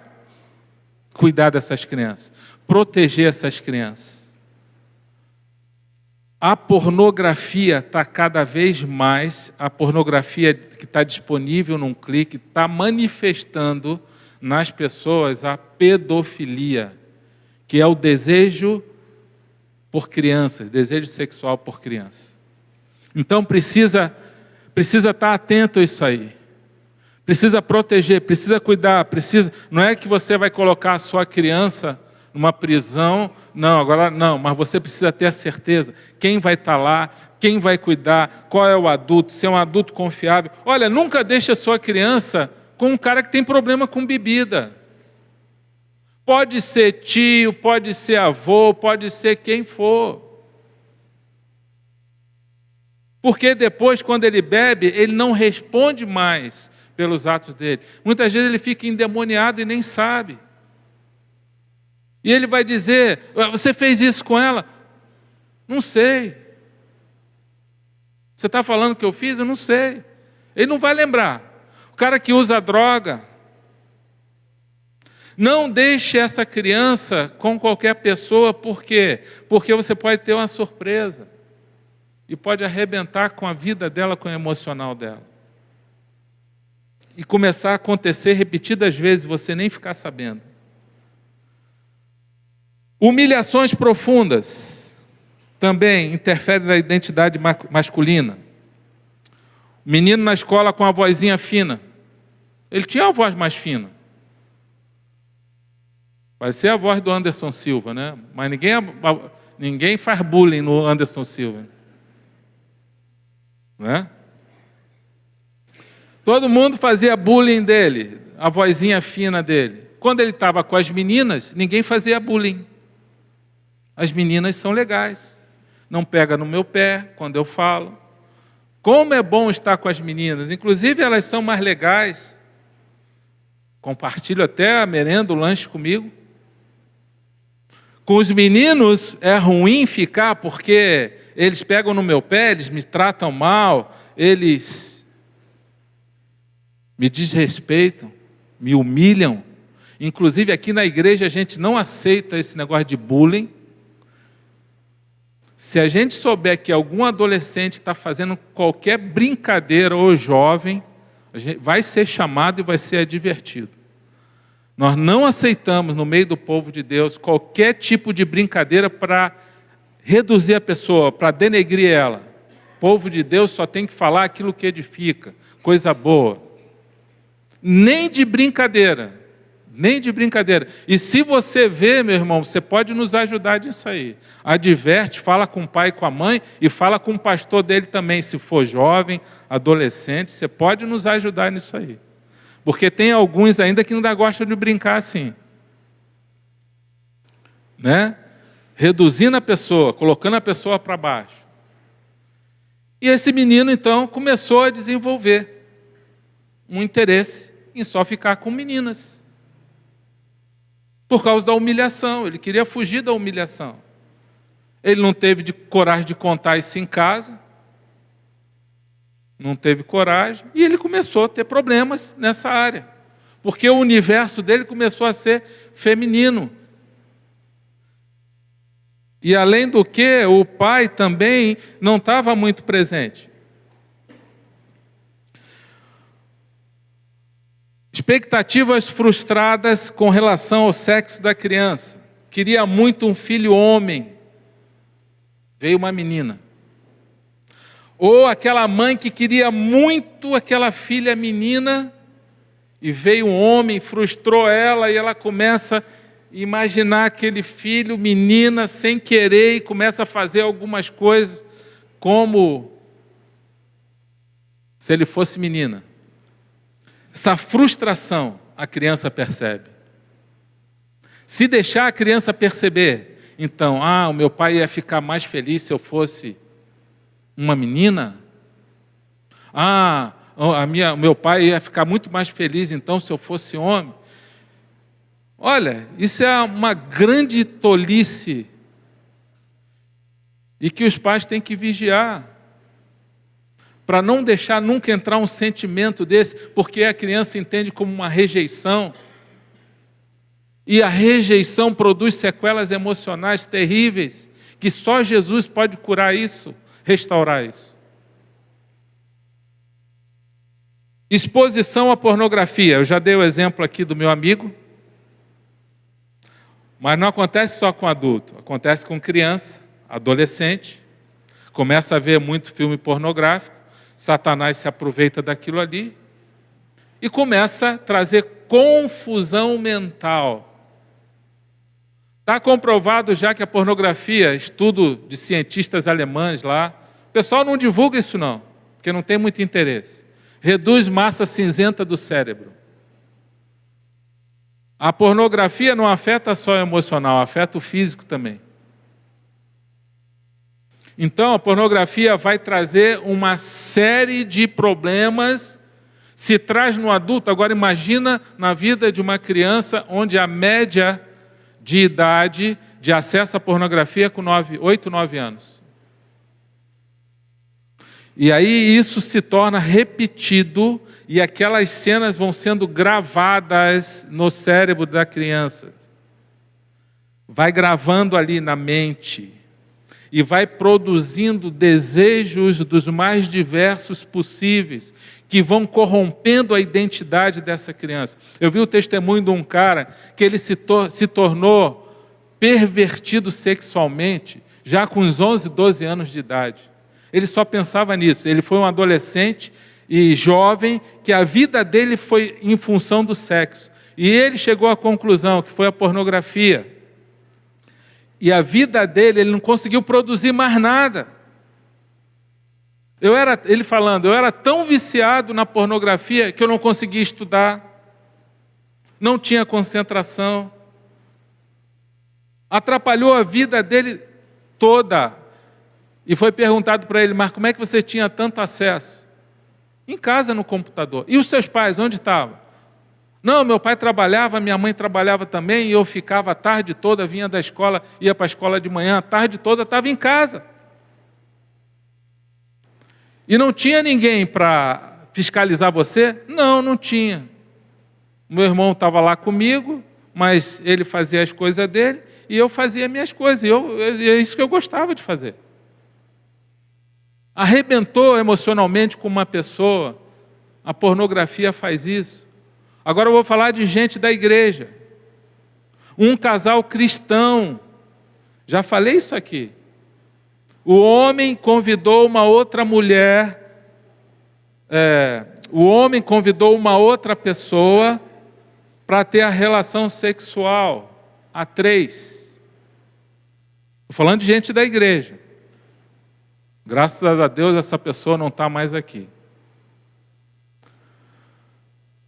Cuidar dessas crianças, proteger essas crianças. A pornografia está cada vez mais, a pornografia que está disponível num clique, está manifestando nas pessoas a pedofilia, que é o desejo por crianças, desejo sexual por crianças. Então precisa estar atento a isso aí. Precisa proteger, precisa cuidar, não é que você vai colocar a sua criança numa prisão, não, mas você precisa ter a certeza, quem vai estar lá, quem vai cuidar, qual é o adulto, se é um adulto confiável. Olha, nunca deixe a sua criança com um cara que tem problema com bebida. Pode ser tio, pode ser avô, pode ser quem for. Porque depois, quando ele bebe, ele não responde mais pelos atos dele. Muitas vezes ele fica endemoniado e nem sabe. E ele vai dizer, você fez isso com ela? Não sei. Você está falando que eu fiz? Eu não sei. Ele não vai lembrar. O cara que usa droga, Não deixe essa criança com qualquer pessoa, por quê? Porque você pode ter uma surpresa e pode arrebentar com a vida dela, com o emocional dela. E começar a acontecer repetidas vezes, você nem ficar sabendo. Humilhações profundas também interferem na identidade masculina. O menino na escola com a vozinha fina. Ele tinha uma voz mais fina. Vai ser a voz do Anderson Silva, né? Mas ninguém faz bullying no Anderson Silva. Né? Todo mundo fazia bullying dele, a vozinha fina dele. Quando ele estava com as meninas, ninguém fazia bullying. As meninas são legais. Não pega no meu pé quando eu falo. Como é bom estar com as meninas. Inclusive, elas são mais legais. Compartilho até a merenda, o lanche comigo. Com os meninos é ruim ficar porque eles pegam no meu pé, eles me tratam mal, eles me desrespeitam, me humilham. Inclusive aqui na igreja a gente não aceita esse negócio de bullying. Se a gente souber que algum adolescente está fazendo qualquer brincadeira ou jovem, a gente vai ser chamado e vai ser advertido. Nós não aceitamos no meio do povo de Deus qualquer tipo de brincadeira para reduzir a pessoa, para denegrir ela. O povo de Deus só tem que falar aquilo que edifica, coisa boa. Nem de brincadeira. Nem de brincadeira. E se você vê, meu irmão, você pode nos ajudar nisso aí. Adverte, fala com o pai e com a mãe e fala com o pastor dele também, se for jovem, adolescente, você pode nos ajudar nisso aí. Porque tem alguns ainda que ainda gostam de brincar assim. Né? Reduzindo a pessoa, colocando a pessoa para baixo. E esse menino, então, começou a desenvolver um interesse em só ficar com meninas. Por causa da humilhação, ele queria fugir da humilhação. Ele não teve coragem de contar isso em casa. Não teve coragem, e ele começou a ter problemas nessa área. Porque o universo dele começou a ser feminino. E além do que, o pai também não estava muito presente. Expectativas frustradas com relação ao sexo da criança. Queria muito um filho homem. Veio uma menina. Ou aquela mãe que queria muito aquela filha menina e veio um homem, frustrou ela e ela começa a imaginar aquele filho menina sem querer e começa a fazer algumas coisas como se ele fosse menina. Essa frustração a criança percebe. Se deixar a criança perceber, então, o meu pai ia ficar mais feliz se eu fosse uma menina? Meu pai ia ficar muito mais feliz então se eu fosse homem? Olha, isso é uma grande tolice e que os pais têm que vigiar para não deixar nunca entrar um sentimento desse, porque a criança entende como uma rejeição e a rejeição produz sequelas emocionais terríveis que só Jesus pode curar isso, restaurar isso. Exposição à pornografia. Eu já dei o exemplo aqui do meu amigo. Mas não acontece só com adulto. Acontece com criança, adolescente. Começa a ver muito filme pornográfico. Satanás se aproveita daquilo ali. E começa a trazer confusão mental. Está comprovado já que a pornografia, estudo de cientistas alemães lá, o pessoal não divulga isso não, porque não tem muito interesse. Reduz massa cinzenta do cérebro. A pornografia não afeta só o emocional, afeta o físico também. Então a pornografia vai trazer uma série de problemas, se traz no adulto. Agora imagina na vida de uma criança onde a média de idade de acesso à pornografia é com 8, 9 anos. E aí isso se torna repetido e aquelas cenas vão sendo gravadas no cérebro da criança. Vai gravando ali na mente e vai produzindo desejos dos mais diversos possíveis, que vão corrompendo a identidade dessa criança. Eu vi o testemunho de um cara que ele se tornou pervertido sexualmente, já com uns 11, 12 anos de idade. Ele só pensava nisso. Ele foi um adolescente e jovem, que a vida dele foi em função do sexo. E ele chegou à conclusão que foi a pornografia. E a vida dele, ele não conseguiu produzir mais nada. Ele falando, eu era tão viciado na pornografia que eu não conseguia estudar, não tinha concentração, atrapalhou a vida dele toda. E foi perguntado para ele, mas como é que você tinha tanto acesso? Em casa, no computador. E os seus pais, onde estavam? Não, meu pai trabalhava, minha mãe trabalhava também, e eu ficava a tarde toda, vinha da escola, ia para a escola de manhã, a tarde toda estava em casa. E não tinha ninguém para fiscalizar você? Não, não tinha. Meu irmão estava lá comigo, mas ele fazia as coisas dele, e eu fazia as minhas coisas, e é isso que eu gostava de fazer. Arrebentou emocionalmente com uma pessoa, a pornografia faz isso. Agora eu vou falar de gente da igreja. Um casal cristão. Já falei isso aqui. O homem convidou uma outra mulher. O homem convidou uma outra pessoa para ter a relação sexual. A 3. Estou falando de gente da igreja. Graças a Deus essa pessoa não está mais aqui.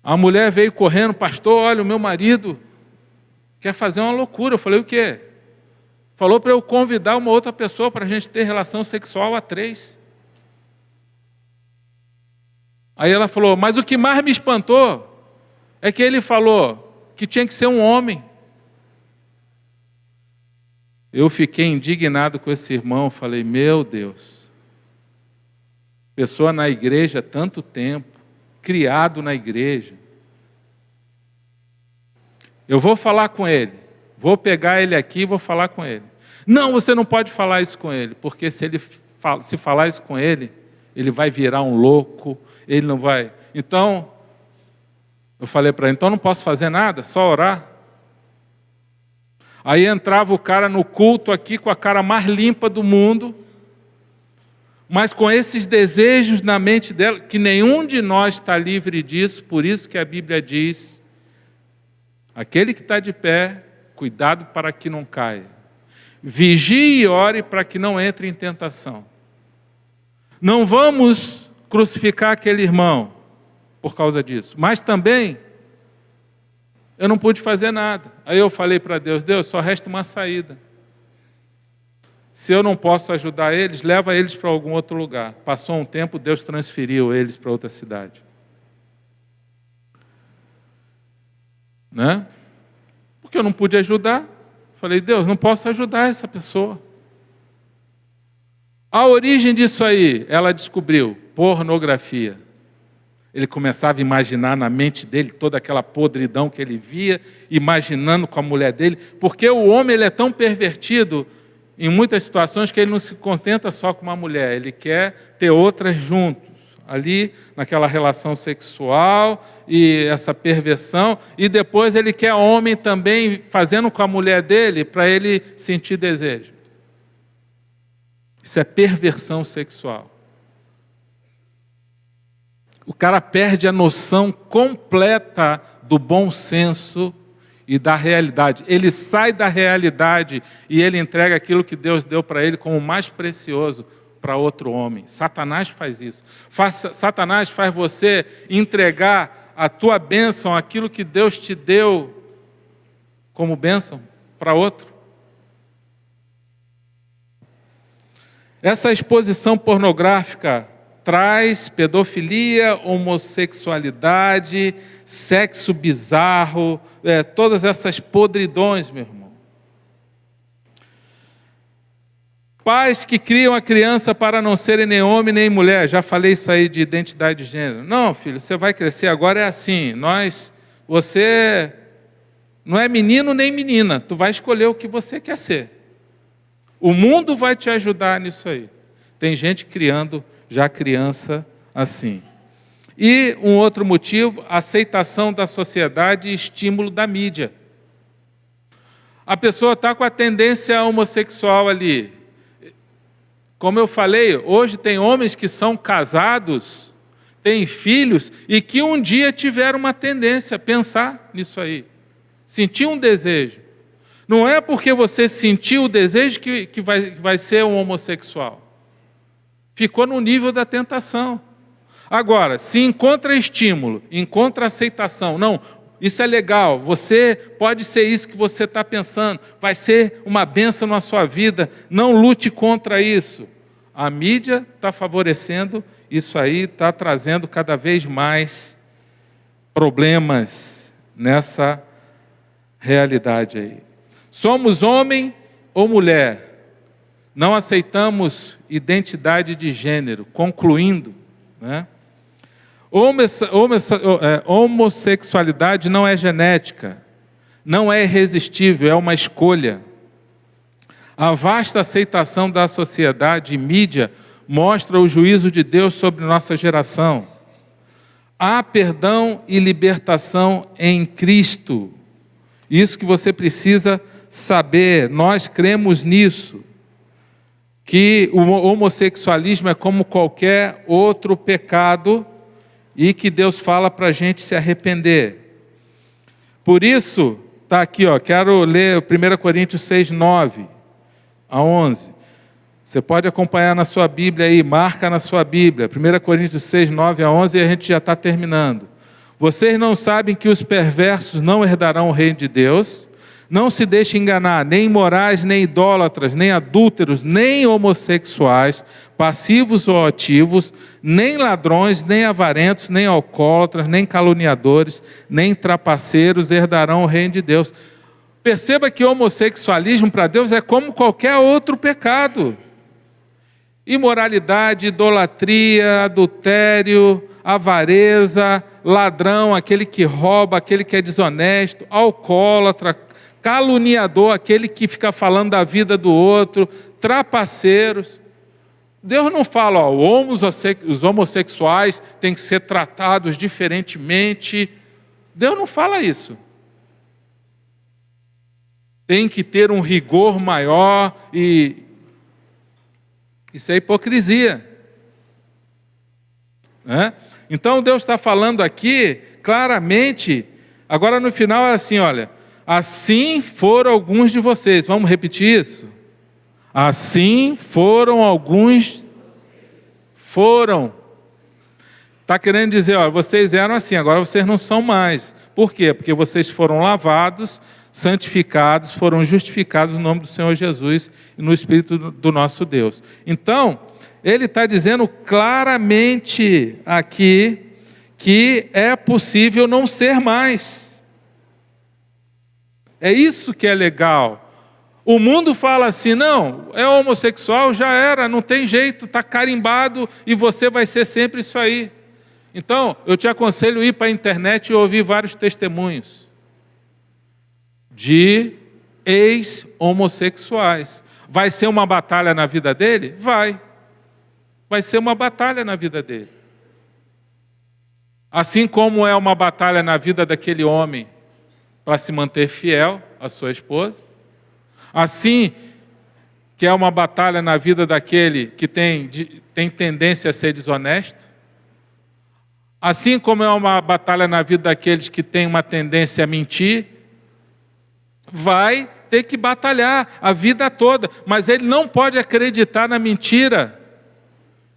A mulher veio correndo, pastor, olha, o meu marido quer fazer uma loucura. Eu falei, o quê? Falou para eu convidar uma outra pessoa para a gente ter relação sexual a 3. Aí ela falou, mas o que mais me espantou é que ele falou que tinha que ser um homem. Eu fiquei indignado com esse irmão, falei, meu Deus, pessoa na igreja há tanto tempo, criado na igreja. Eu vou falar com ele, vou pegar ele aqui e vou falar com ele. Não, você não pode falar isso com ele, porque se falar isso com ele, ele vai virar um louco, ele não vai... Então, eu falei para ele, então não posso fazer nada, só orar. Aí entrava o cara no culto aqui com a cara mais limpa do mundo, mas com esses desejos na mente dela, que nenhum de nós está livre disso, por isso que a Bíblia diz, aquele que está de pé, cuidado para que não caia. Vigie e ore para que não entre em tentação. Não vamos crucificar aquele irmão por causa disso, mas também eu não pude fazer nada. Aí eu falei para Deus, Deus, só resta uma saída. Se eu não posso ajudar eles, leva eles para algum outro lugar. Passou um tempo, Deus transferiu eles para outra cidade. Né? Porque eu não pude ajudar. Falei, Deus, não posso ajudar essa pessoa. A origem disso aí, ela descobriu, pornografia. Ele começava a imaginar na mente dele toda aquela podridão que ele via, imaginando com a mulher dele, porque o homem ele é tão pervertido em muitas situações que ele não se contenta só com uma mulher, ele quer ter outras juntos, ali naquela relação sexual e essa perversão, e depois ele quer homem também fazendo com a mulher dele para ele sentir desejo. Isso é perversão sexual. O cara perde a noção completa do bom senso e da realidade. Ele sai da realidade e ele entrega aquilo que Deus deu para ele como mais precioso para outro homem. Satanás faz isso. Satanás faz você entregar a tua bênção, aquilo que Deus te deu como bênção, para outro. Essa exposição pornográfica traz pedofilia, homossexualidade, sexo bizarro, todas essas podridões, meu irmão. Pais que criam a criança para não serem nem homem nem mulher. Já falei isso aí de identidade de gênero. Não, filho, você vai crescer agora é assim. Você não é menino nem menina. Tu vai escolher o que você quer ser. O mundo vai te ajudar nisso aí. Tem gente criando já criança assim. E um outro motivo, aceitação da sociedade e estímulo da mídia. A pessoa está com a tendência homossexual ali. Como eu falei, hoje tem homens que são casados, têm filhos, e que um dia tiveram uma tendência a pensar nisso aí. Sentir um desejo. Não é porque você sentiu o desejo que vai ser um homossexual. Ficou no nível da tentação. Agora, se encontra estímulo, encontra aceitação, não, isso é legal, você pode ser isso que você está pensando, vai ser uma bênção na sua vida, não lute contra isso. A mídia está favorecendo isso aí, está trazendo cada vez mais problemas nessa realidade aí. Somos homem ou mulher, não aceitamos identidade de gênero, concluindo, né? Homossexualidade não é genética, não é irresistível, é uma escolha. A vasta aceitação da sociedade e mídia mostra o juízo de Deus sobre nossa geração. Há perdão e libertação em Cristo. Isso que você precisa saber, nós cremos nisso. Que o homossexualismo é como qualquer outro pecado e que Deus fala para a gente se arrepender. Por isso, está aqui, quero ler 1 Coríntios 6, 9 a 11. Você pode acompanhar na sua Bíblia aí, marca na sua Bíblia, 1 Coríntios 6, 9 a 11, e a gente já está terminando. Vocês não sabem que os perversos não herdarão o reino de Deus? Não se deixe enganar, nem imorais, nem idólatras, nem adúlteros, nem homossexuais, passivos ou ativos, nem ladrões, nem avarentos, nem alcoólatras, nem caluniadores, nem trapaceiros herdarão o reino de Deus. Perceba que o homossexualismo para Deus é como qualquer outro pecado. Imoralidade, idolatria, adultério, avareza, ladrão, aquele que rouba, aquele que é desonesto, alcoólatra, caluniador, aquele que fica falando da vida do outro, trapaceiros. Deus não fala, os homossexuais têm que ser tratados diferentemente. Deus não fala isso. Tem que ter um rigor maior e isso é hipocrisia. Né? Então Deus está falando aqui claramente, agora no final é assim, olha, assim foram alguns de vocês. Vamos repetir isso? Assim foram alguns. Foram. Está querendo dizer, olha, vocês eram assim, agora vocês não são mais. Por quê? Porque vocês foram lavados, santificados, foram justificados no nome do Senhor Jesus e no Espírito do nosso Deus. Então, ele está dizendo claramente aqui que é possível não ser mais. É isso que é legal. O mundo fala assim, não, é homossexual, já era, não tem jeito, está carimbado e você vai ser sempre isso aí. Então, eu te aconselho a ir para a internet e ouvir vários testemunhos de ex-homossexuais. Vai ser uma batalha na vida dele? Vai. Vai ser uma batalha na vida dele. Assim como é uma batalha na vida daquele homem para se manter fiel à sua esposa. Assim que é uma batalha na vida daquele que tem tendência a ser desonesto. Assim como é uma batalha na vida daqueles que têm uma tendência a mentir. Vai ter que batalhar a vida toda, mas ele não pode acreditar na mentira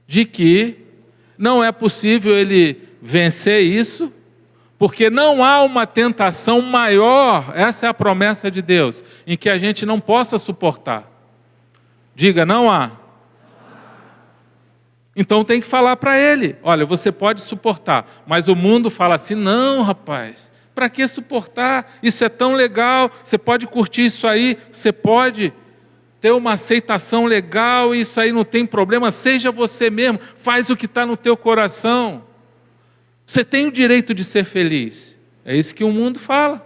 de que não é possível ele vencer isso, porque não há uma tentação maior, essa é a promessa de Deus, em que a gente não possa suportar. Diga, não há. Então tem que falar para ele, olha, você pode suportar, mas o mundo fala assim, não rapaz, para que suportar? Isso é tão legal, você pode curtir isso aí, você pode ter uma aceitação legal, isso aí não tem problema, seja você mesmo, faz o que está no teu coração. Você tem o direito de ser feliz. É isso que o mundo fala.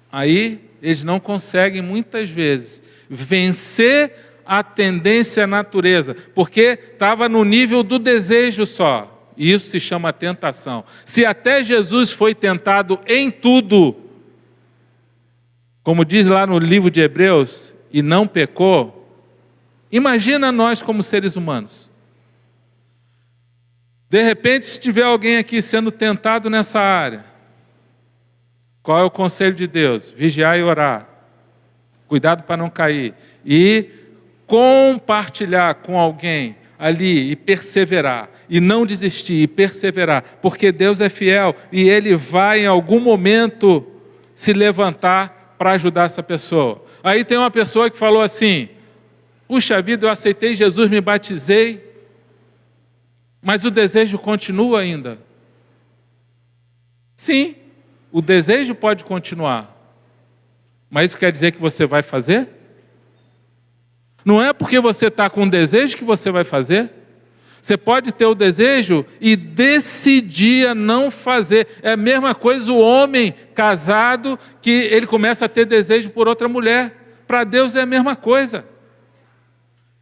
Aí eles não conseguem muitas vezes vencer a tendência à natureza, porque estava no nível do desejo só. E isso se chama tentação. Se até Jesus foi tentado em tudo, como diz lá no livro de Hebreus, e não pecou, imagina nós como seres humanos. De repente, se tiver alguém aqui sendo tentado nessa área, qual é o conselho de Deus? Vigiar e orar. Cuidado para não cair. E compartilhar com alguém ali e perseverar. E não desistir e perseverar. Porque Deus é fiel e Ele vai em algum momento se levantar para ajudar essa pessoa. Aí tem uma pessoa que falou assim: puxa vida, eu aceitei Jesus, me batizei, mas o desejo continua ainda. Sim, o desejo pode continuar, mas isso quer dizer que você vai fazer? Não é porque você está com desejo que você vai fazer. Você pode ter o desejo e decidir a não fazer. É a mesma coisa o homem casado, que ele começa a ter desejo por outra mulher. Para Deus é a mesma coisa.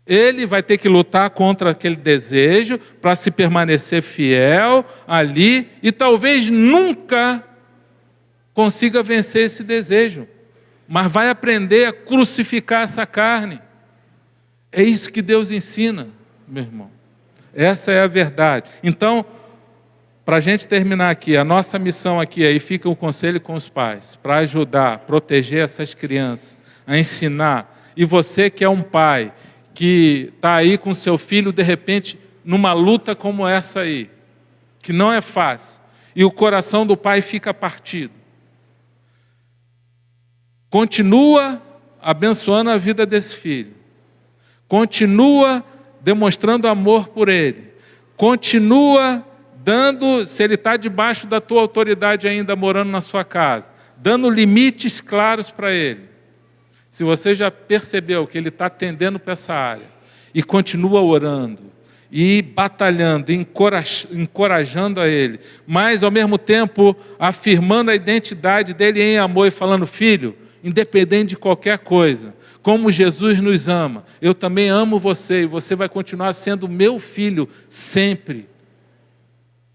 Ele vai ter que lutar contra aquele desejo para se permanecer fiel ali e talvez nunca consiga vencer esse desejo, mas vai aprender a crucificar essa carne. É isso que Deus ensina, meu irmão. Essa é a verdade. Então, para a gente terminar aqui, a nossa missão aqui, aí fica o conselho com os pais, para ajudar, proteger essas crianças, a ensinar. E você que é um pai, que está aí com seu filho, de repente, numa luta como essa aí, que não é fácil, e o coração do pai fica partido. Continua abençoando a vida desse filho. Continua demonstrando amor por ele. Continua dando, se ele está debaixo da tua autoridade ainda, morando na sua casa, dando limites claros para ele. Se você já percebeu que ele está tendendo para essa área, e continua orando, e batalhando, encorajando a ele, mas ao mesmo tempo afirmando a identidade dele em amor e falando: filho, independente de qualquer coisa, como Jesus nos ama, eu também amo você, e você vai continuar sendo meu filho sempre.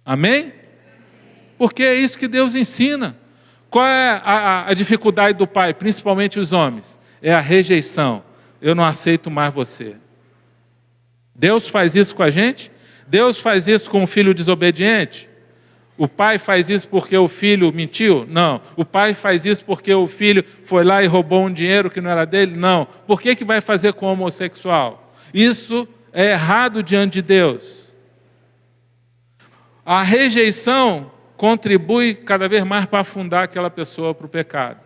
Amém? Porque é isso que Deus ensina. Qual é a dificuldade do pai, principalmente os homens? É a rejeição. Eu não aceito mais você. Deus faz isso com a gente? Deus faz isso com o filho desobediente? O pai faz isso porque o filho mentiu? Não. O pai faz isso porque o filho foi lá e roubou um dinheiro que não era dele? Não. Por que vai fazer com o homossexual? Isso é errado diante de Deus. A rejeição contribui cada vez mais para afundar aquela pessoa para o pecado.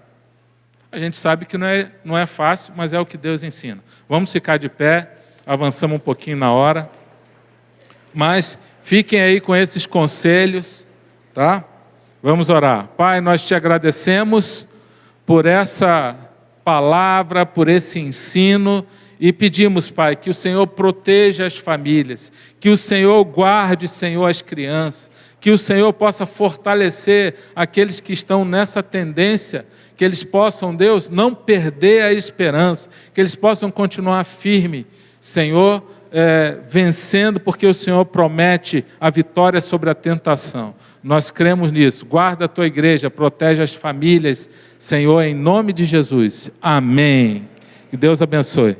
A gente sabe que não é fácil, mas é o que Deus ensina. Vamos ficar de pé, avançamos um pouquinho na hora, mas fiquem aí com esses conselhos, tá? Vamos orar. Pai, nós te agradecemos por essa palavra, por esse ensino, e pedimos, Pai, que o Senhor proteja as famílias, que o Senhor guarde, Senhor, as crianças, que o Senhor possa fortalecer aqueles que estão nessa tendência, que eles possam, Deus, não perder a esperança, que eles possam continuar firmes, Senhor, vencendo, porque o Senhor promete a vitória sobre a tentação. Nós cremos nisso. Guarda a tua igreja, protege as famílias, Senhor, em nome de Jesus. Amém. Que Deus abençoe.